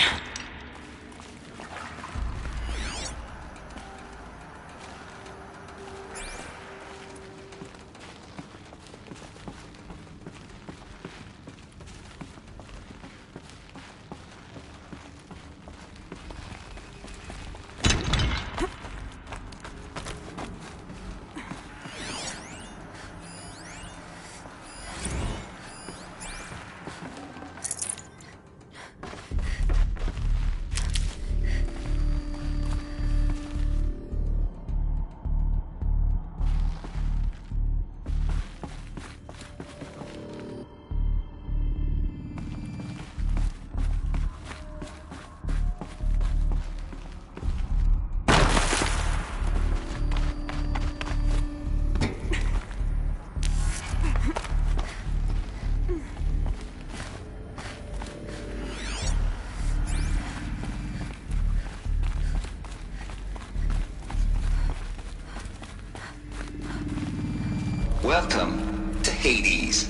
Welcome to Hades,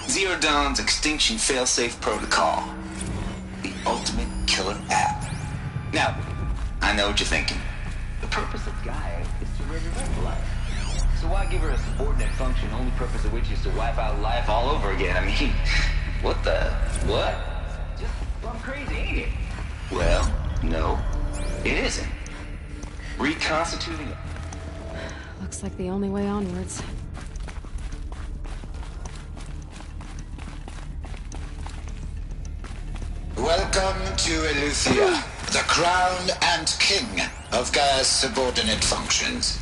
Zero Dawn's extinction failsafe protocol, the ultimate killer app. Now, I know what you're thinking. The purpose of Gaia is to resurrect life. So why give her a subordinate function, only purpose of which is to wipe out life all over again? I mean, what? Just plumb crazy, ain't it? Well, no, it isn't. Reconstituting... Looks like the only way onwards. Welcome to Eleuthia, the crown and king of Gaia's subordinate functions.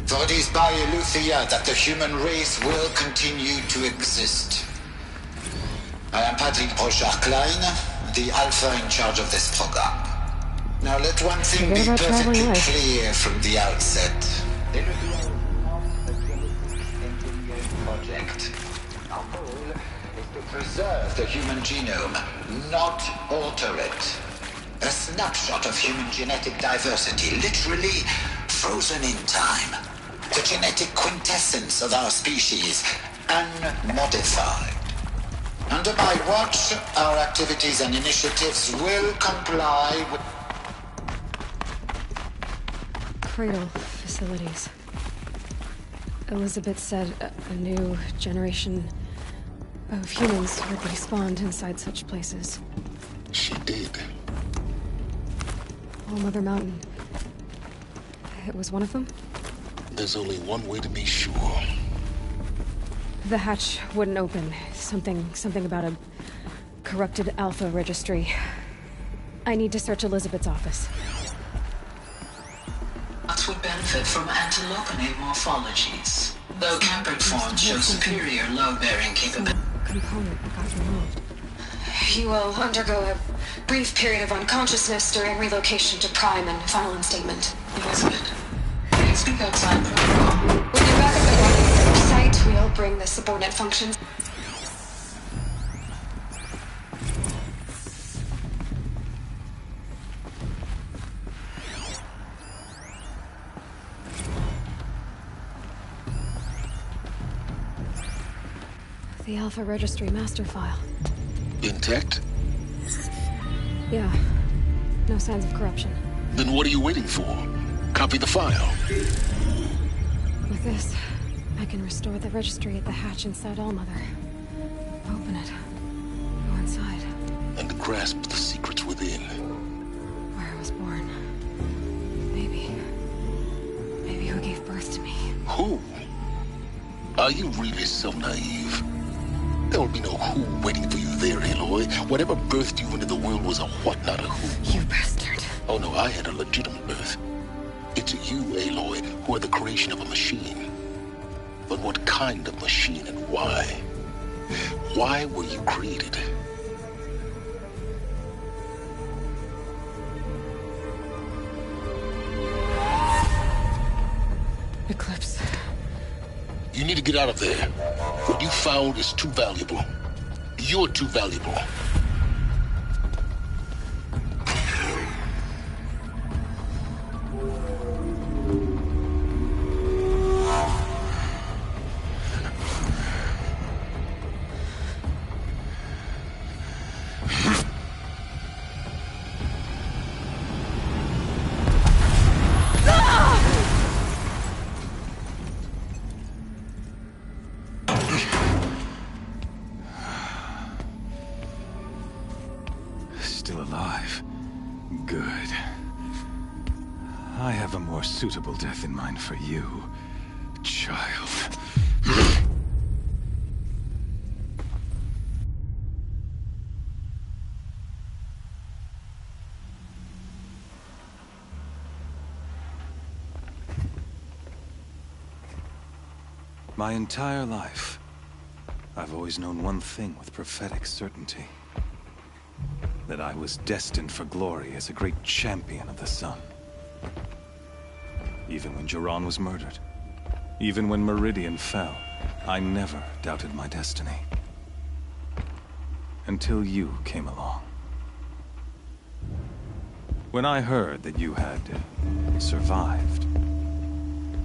For it is by Eleuthia that the human race will continue to exist. I am Patrick Brochard-Klein, the alpha in charge of this program. Now let one thing be perfectly clear from the outset. Project. Our goal is to preserve the human genome, not alter it. A snapshot of human genetic diversity, literally frozen in time. The genetic quintessence of our species, unmodified. Under my watch, our activities and initiatives will comply with... Cradle facilities. Elizabeth said a new generation of humans would be spawned inside such places. She did. All Mother Mountain. It was one of them? There's only one way to be sure. The hatch wouldn't open. Something about a corrupted Alpha registry. I need to search Elizabeth's office. Us would benefit from antilopenate morphologies, though Kempered forms show superior load-bearing capability. Component got removed. You will undergo a brief period of unconsciousness during relocation to Prime and final instatement. Elizabeth, please speak outside protocol. When you're back at the site, we'll bring the subordinate functions. The Alpha Registry master file. Intact? Yeah. No signs of corruption. Then what are you waiting for? Copy the file. With this, I can restore the registry at the hatch inside Allmother. Open it. Go inside. And grasp the secrets within. Where I was born. Maybe who gave birth to me. Who? Are you really so naive? There will be no who waiting for you there, Aloy. Whatever birthed you into the world was a what, not a who. You bastard. Oh no, I had a legitimate birth. It's you, Aloy, who are the creation of a machine. But what kind of machine and why? Why were you created? Eclipse. You need to get out of there. What you found is too valuable. You're too valuable. Still alive. Good. I have a more suitable death in mind for you, child. My entire life, I've always known one thing with prophetic certainty. That I was destined for glory as a great champion of the sun. Even when Jiran was murdered, even when Meridian fell, I never doubted my destiny. Until you came along. When I heard that you had survived,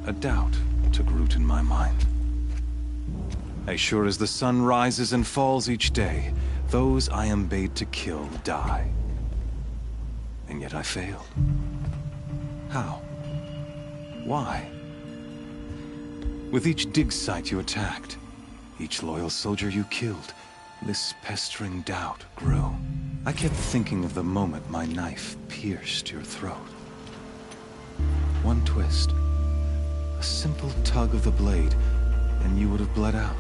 a doubt took root in my mind. As sure as the sun rises and falls each day, those I am bade to kill die. And yet I failed. How? Why? With each dig site you attacked, each loyal soldier you killed, this pestering doubt grew. I kept thinking of the moment my knife pierced your throat. One twist, a simple tug of the blade, and you would have bled out.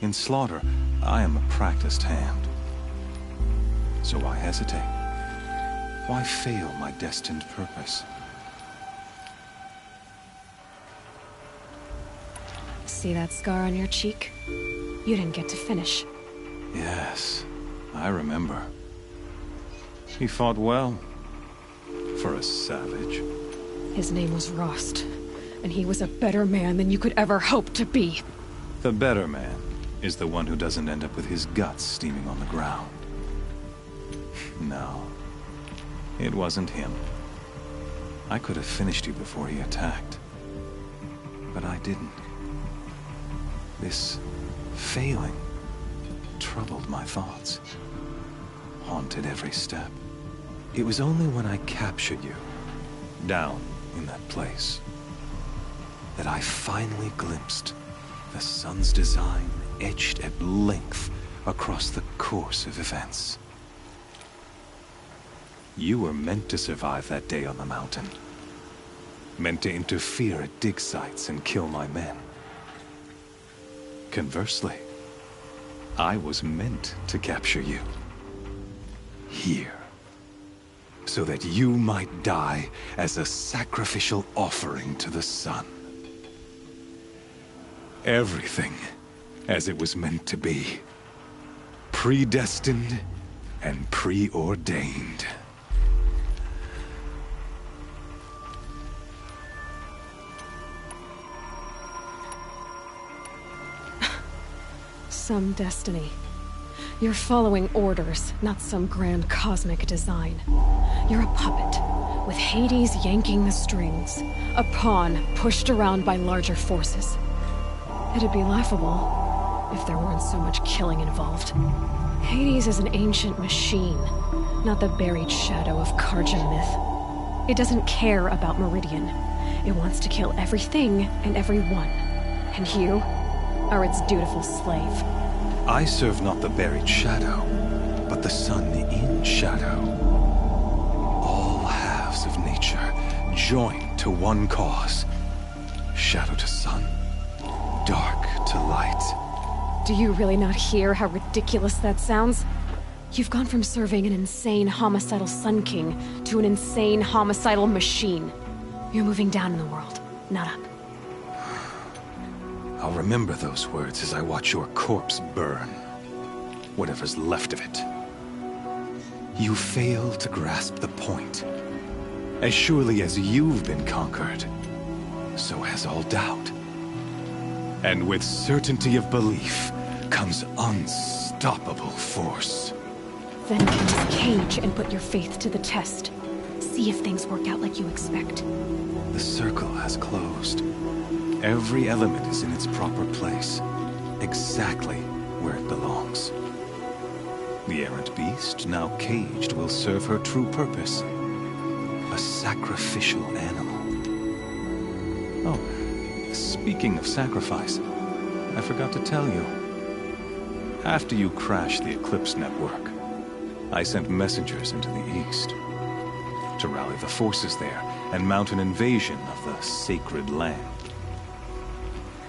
In slaughter, I am a practiced hand. So why hesitate? Why fail my destined purpose? See that scar on your cheek? You didn't get to finish. Yes, I remember. He fought well. For a savage. His name was Rost, and he was a better man than you could ever hope to be. The better man is the one who doesn't end up with his guts steaming on the ground. No, it wasn't him. I could have finished you before he attacked. But I didn't. This failing troubled my thoughts, haunted every step. It was only when I captured you, down in that place, that I finally glimpsed the sun's design etched at length across the course of events. You were meant to survive that day on the mountain. Meant to interfere at dig sites and kill my men. Conversely, I was meant to capture you. Here. So that you might die as a sacrificial offering to the sun. Everything as it was meant to be. Predestined and preordained. Some destiny. You're following orders, not some grand cosmic design. You're a puppet, with Hades yanking the strings. A pawn pushed around by larger forces. It'd be laughable if there weren't so much killing involved. Hades is an ancient machine, not the buried shadow of Karja myth. It doesn't care about Meridian. It wants to kill everything and everyone. And you are its dutiful slave. I serve not the buried shadow, but the sun in shadow. All halves of nature joined to one cause. Shadow to sun, dark to light. Do you really not hear how ridiculous that sounds? You've gone from serving an insane homicidal Sun King to an insane homicidal machine. You're moving down in the world, not up. I'll remember those words as I watch your corpse burn. Whatever's left of it. You fail to grasp the point. As surely as you've been conquered, so has all doubt. And with certainty of belief comes unstoppable force. Then enter the cage and put your faith to the test. See if things work out like you expect. The circle has closed. Every element is in its proper place, exactly where it belongs. The errant beast, now caged, will serve her true purpose. A sacrificial animal. Oh, speaking of sacrifice, I forgot to tell you. After you crashed the Eclipse network, I sent messengers into the east to rally the forces there and mount an invasion of the sacred land.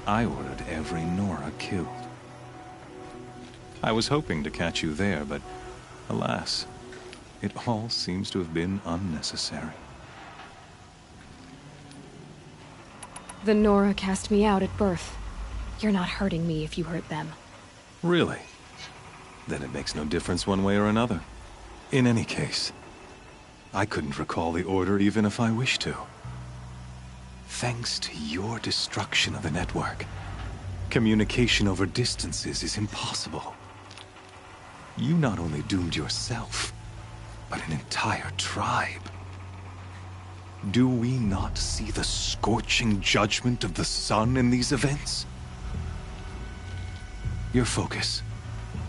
I ordered every Nora killed. I was hoping to catch you there, but alas, it all seems to have been unnecessary. The Nora cast me out at birth. You're not hurting me if you hurt them. Really? Then it makes no difference one way or another. In any case, I couldn't recall the order even if I wished to. Thanks to your destruction of the network, communication over distances is impossible. You not only doomed yourself, but an entire tribe. Do we not see the scorching judgment of the sun in these events? Your focus,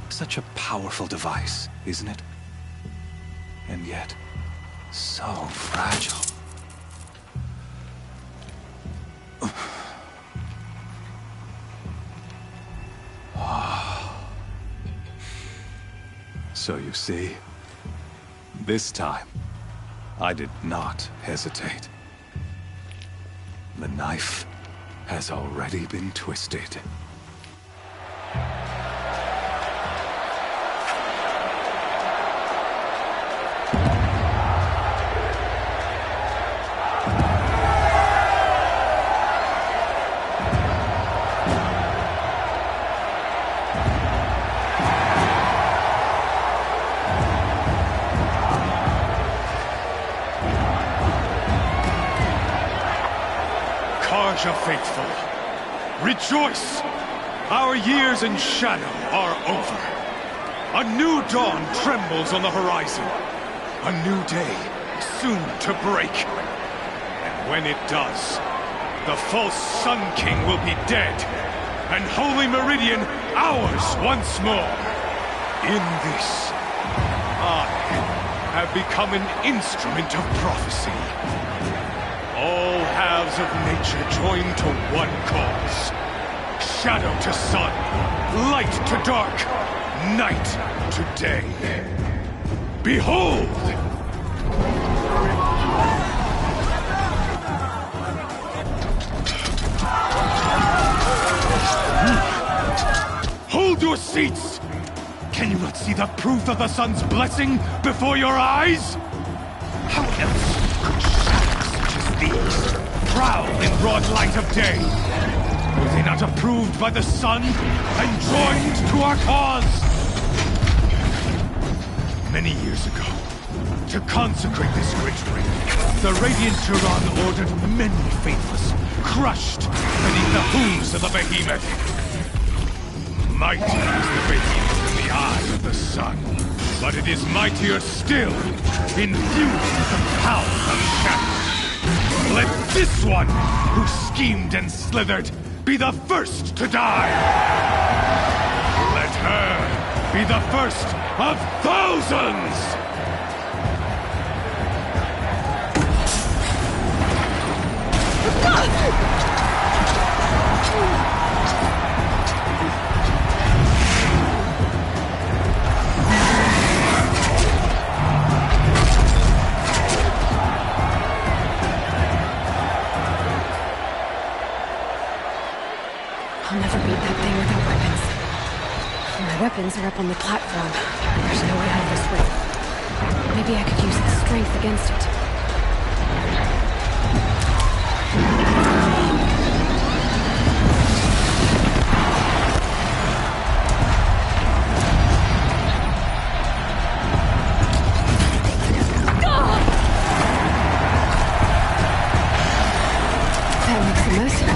such a powerful device, isn't it? And yet, so fragile. So you see, this time, I did not hesitate. The knife has already been twisted. Karja faithful, rejoice! Our years in shadow are over. A new dawn trembles on the horizon. A new day soon to break. And when it does, the false Sun King will be dead, and Holy Meridian ours once more. In this, I have become an instrument of prophecy. All halves of nature join to one cause. shadow to sun, light to dark, night to day. Behold! Hold your seats! Can you not see the proof of the sun's blessing before your eyes? How else could shadows such as these prowl in broad light of day? Were they not approved by the sun and joined to our cause? Many years ago, to consecrate this great ring, the Radiant Turan ordered many faithless, crushed beneath the hooves of the behemoth. Mighty is the behemoth in the eye of the sun, but it is mightier still, infused with the power of shadow. Let this one, who schemed and slithered, be the first to die! Let her be the first of thousands! I'll never beat that thing without weapons. My weapons are up on the platform. There's no way out of this room. Maybe I could use its strength against it. That makes the most of it.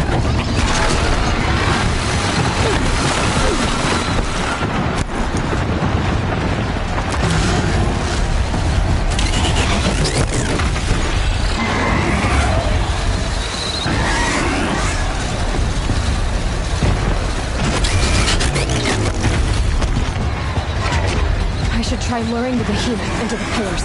I should try luring the behemoth into the pillars.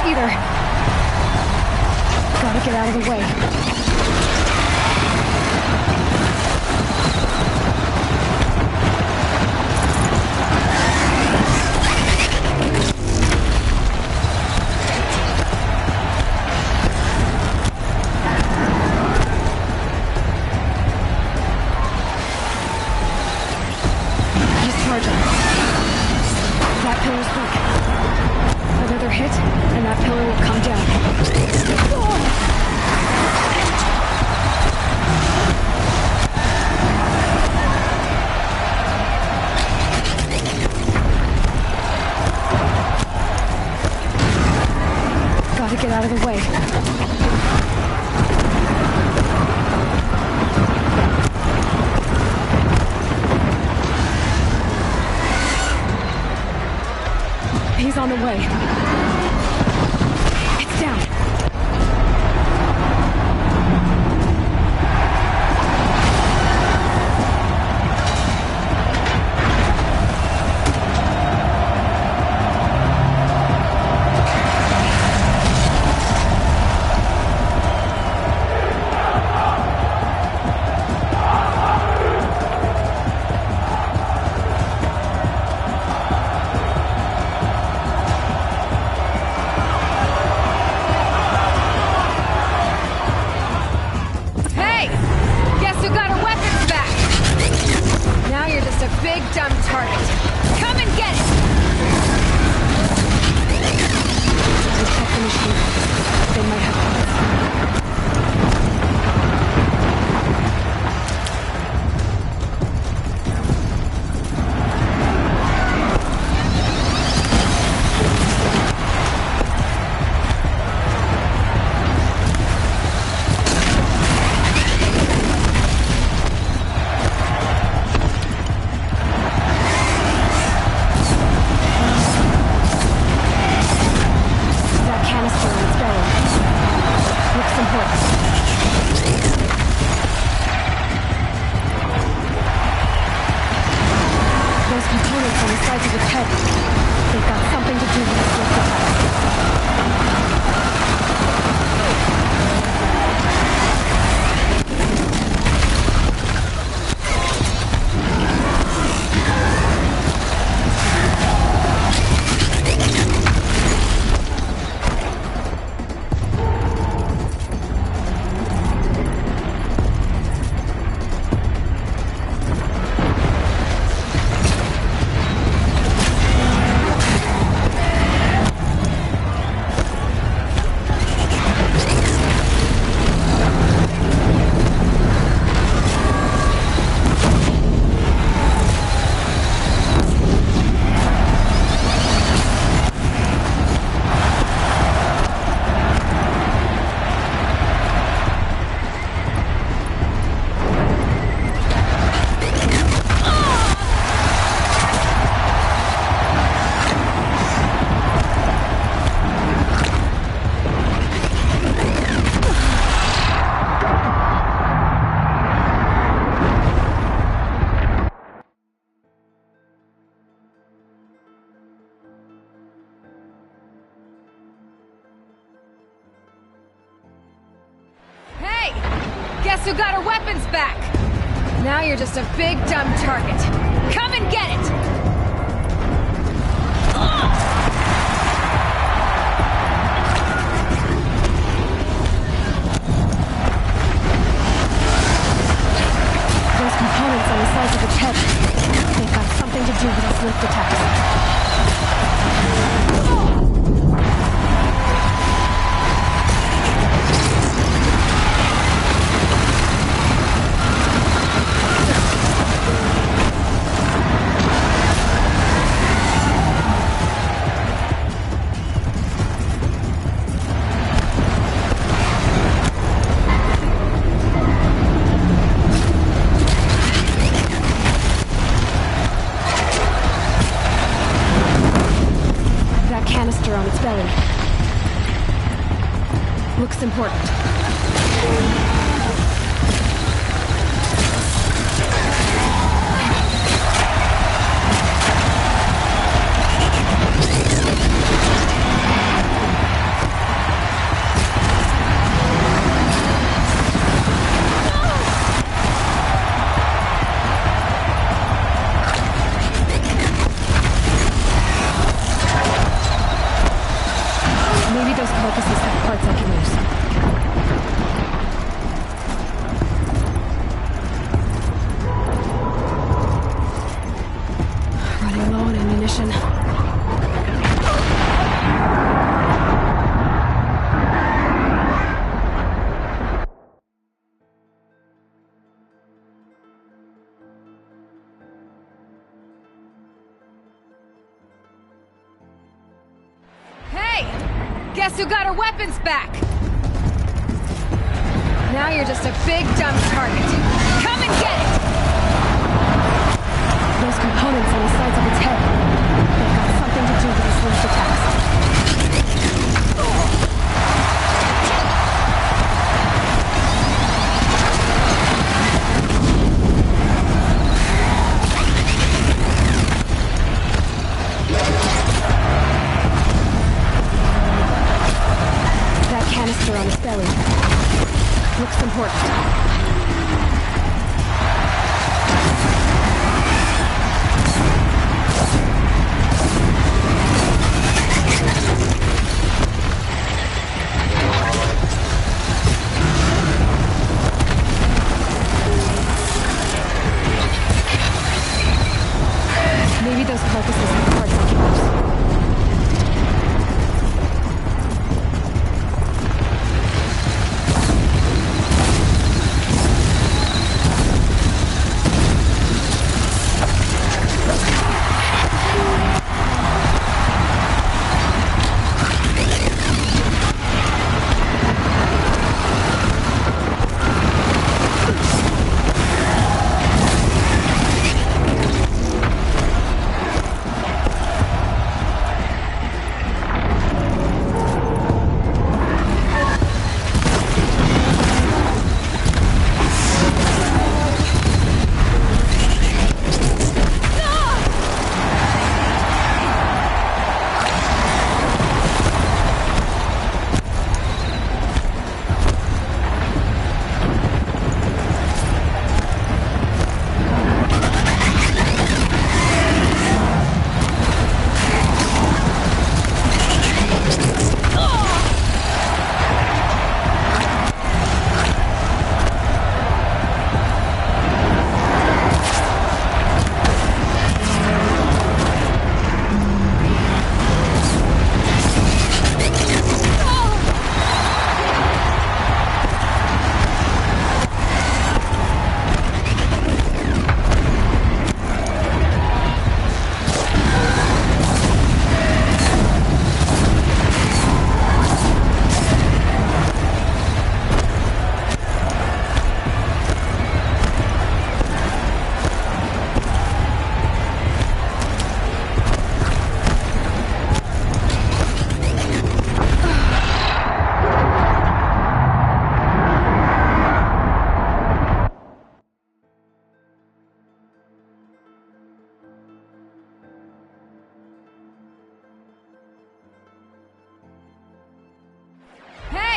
Either. Gotta get out of the way. He's charging. That pillar's weak. Another hit, and that pillar will come down. Gotta get out of the way. He's on the way. It's down. Big dumb target. Come and get it! Gotta check the machine. They might have on the sides of its head. They've got something to do with its lift attack. Guess who got her weapons back? Now you're just a big dumb target. Come and get it! Those components on the sides of its head, they've got something to do with its lift attacks. Canister on its belly. Looks important. Maybe those carcasses have parts I can use. Running low on ammunition. Guess who got her weapons back? Now you're just a big dumb target. Come and get it! Those components on the sides of its head, they've got something to do with its lift attacks. Canister on its belly. Looks important. Maybe those carcasses have parts I can use.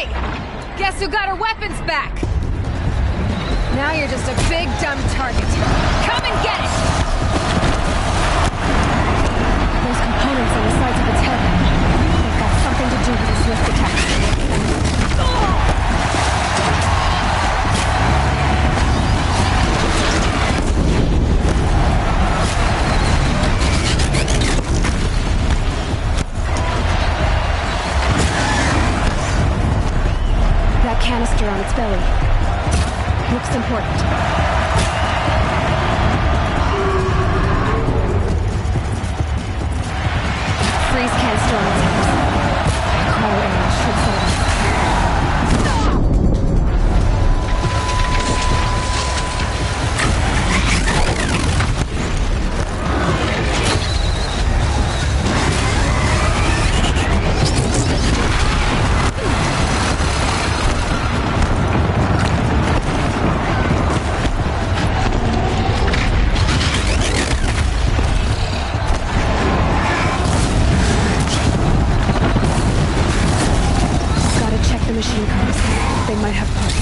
Hey! Guess who got her weapons back? Now you're just a big dumb target. Come and get it! Those components on the sides of its head. They've got something to do with its lift attacks. That canister on its belly. Looks important. Freeze canister on its hips. Cryo arrow should set it off. Machine cars. They might have parts.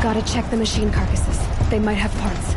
Gotta check the machine carcasses. They might have parts.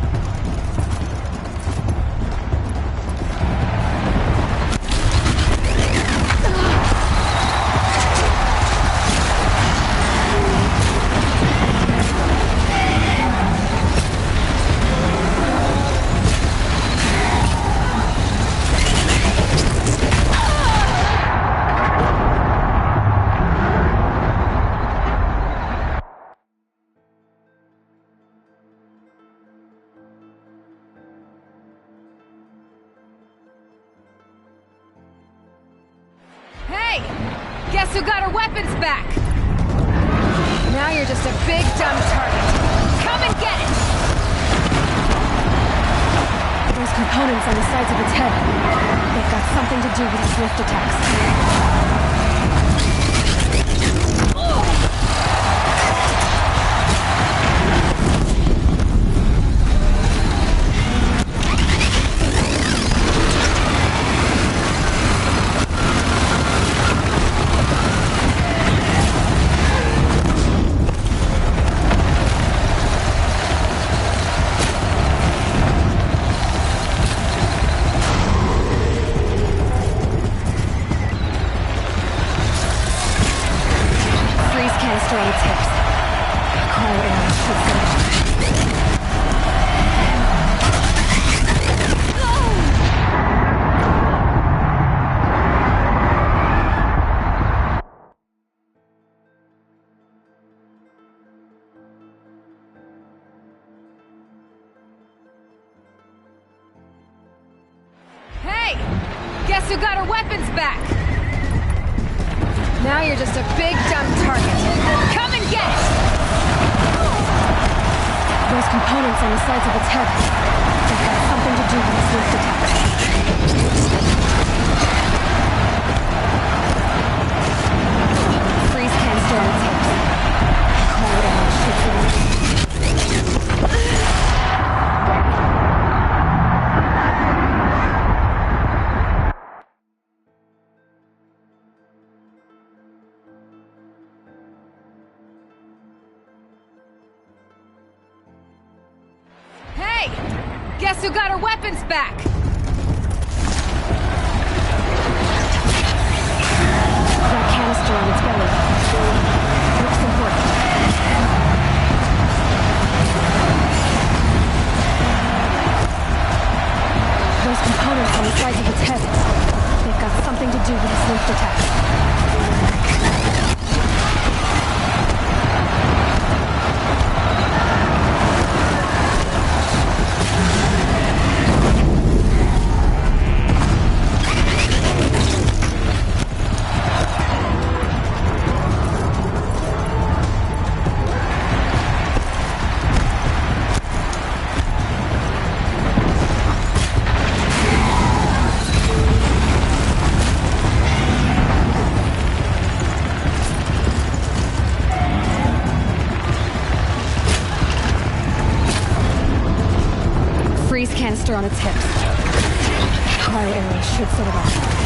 Hey! Guess who got her weapons back? Now you're just a big dumb target. Come and get it! Those components on the sides of its head. They've got something to do with its lift attacks. Canister on its hips. Cryo arrow should set it off. Hey! Guess who got her weapons back? Now you're just a big dumb target. Come and get it! Those components on the sides of its head. They've got something to do with its lift attacks. Freeze canister on its hips. Cryo arrow should set it off. Guess who got her weapons back? That canister on its belly. Looks important. canister on its hips. Cryo arrows should set it off.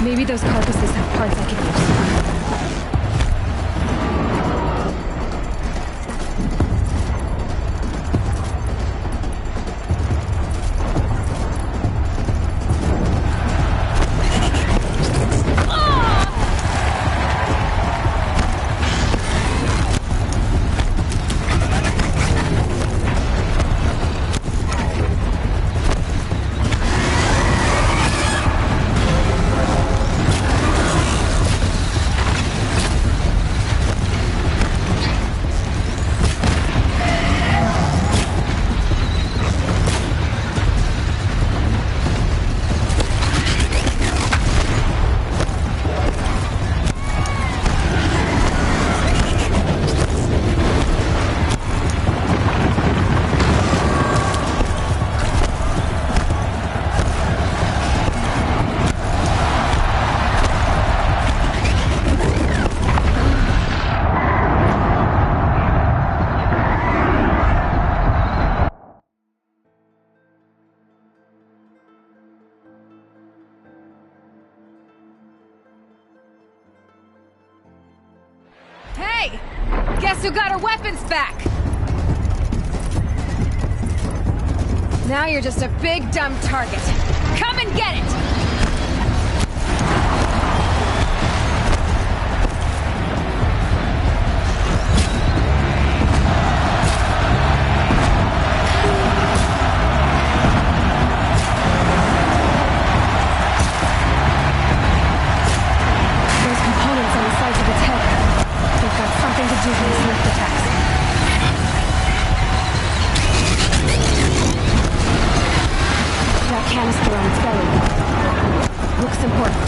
Maybe those carcasses have parts I could Hey! Guess who got her weapons back? Now you're just a big dumb target. Come and get it! Canister on its belly. Looks important.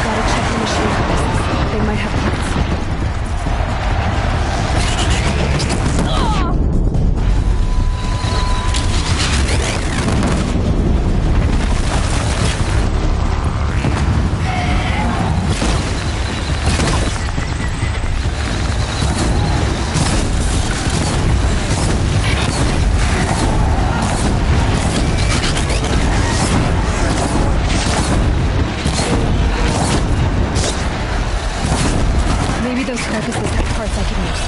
Gotta check the machine harnesses. They might have parts. Those crevices have parts I can use.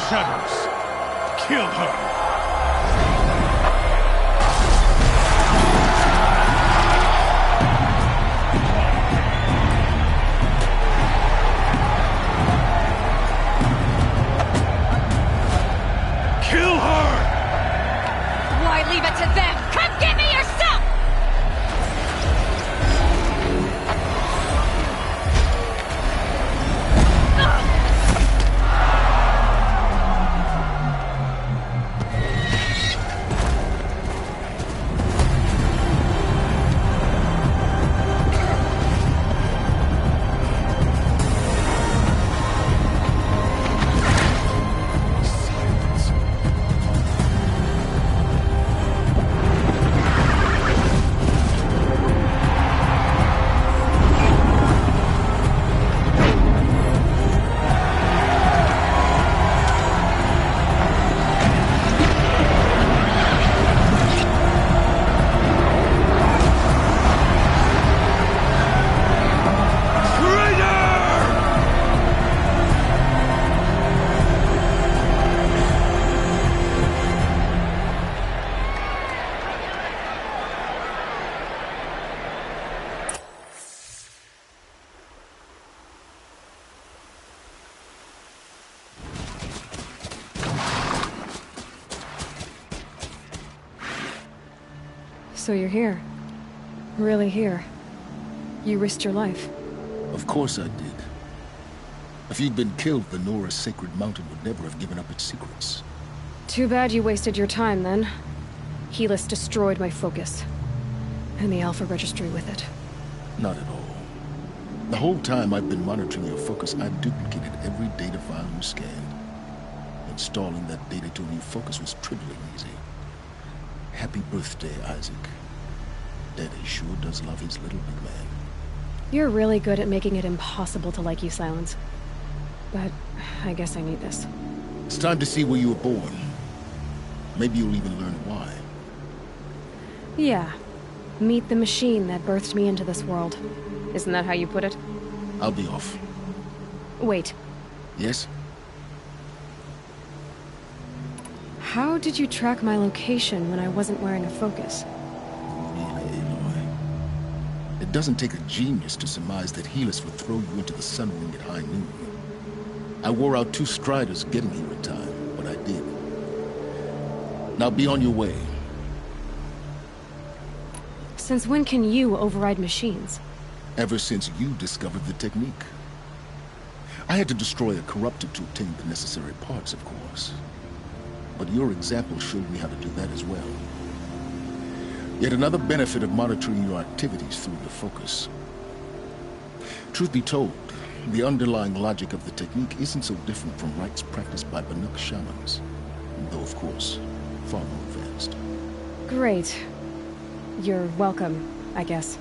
Shadows. Kill her. Leave it to them! Come get me yourself! So you're here. Really here. You risked your life. Of course I did. If you'd been killed, the Nora's Sacred Mountain would never have given up its secrets. Too bad you wasted your time, then. Helis destroyed my focus. And the Alpha Registry with it. Not at all. The whole time I've been monitoring your focus, I've duplicated every data file you scanned. Installing that data to a new focus was trivially easy. Happy birthday, Isaac. Daddy sure does love his little big man. You're really good at making it impossible to like you, Silence. But I guess I need this. It's time to see where you were born. Maybe you'll even learn why. Yeah. Meet the machine that birthed me into this world. Isn't that how you put it? I'll be off. Wait. Yes? How did you track my location when I wasn't wearing a focus? Really, Aloy? It doesn't take a genius to surmise that Helis would throw you into the Sun Ring at high noon. I wore out 2 Striders getting here in time, but I did. Now be on your way. Since when can you override machines? Ever since you discovered the technique. I had to destroy a corruptor to obtain the necessary parts, of course. But your example showed me how to do that as well. Yet another benefit of monitoring your activities through your focus. Truth be told, the underlying logic of the technique isn't so different from rites practiced by Banuk shamans, though of course, far more advanced. Great. You're welcome, I guess.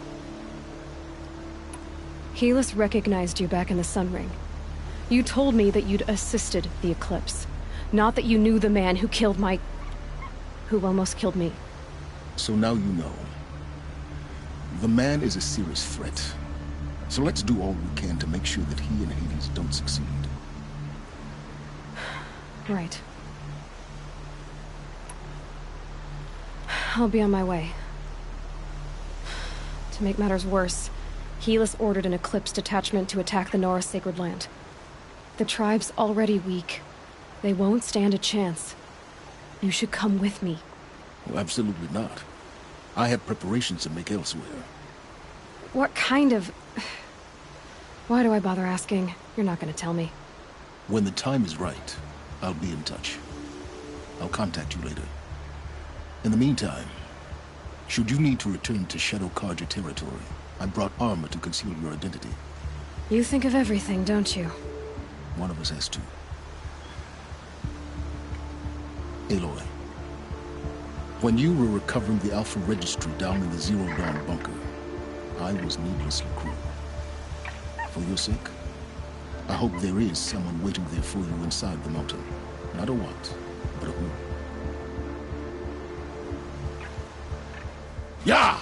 Helis recognized you back in the Sun Ring. You told me that you'd assisted the Eclipse. Not that you knew the man who killed my... who almost killed me. So now you know. The man is a serious threat. So let's do all we can to make sure that he and Hades don't succeed. Right. I'll be on my way. To make matters worse, Helis ordered an Eclipse detachment to attack the Nora Sacred Land. The tribe's already weak. They won't stand a chance. You should come with me. Well, absolutely not. I have preparations to make elsewhere. What kind of... Why do I bother asking? You're not gonna tell me. When the time is right, I'll be in touch. I'll contact you later. In the meantime, should you need to return to Shadow Carja territory, I brought armor to conceal your identity. You think of everything, don't you? One of us has to. Aloy, when you were recovering the Alpha Registry down in the Zero Dawn bunker, I was needlessly cruel. For your sake, I hope there is someone waiting there for you inside the mountain. Not a what, but a who. Yeah!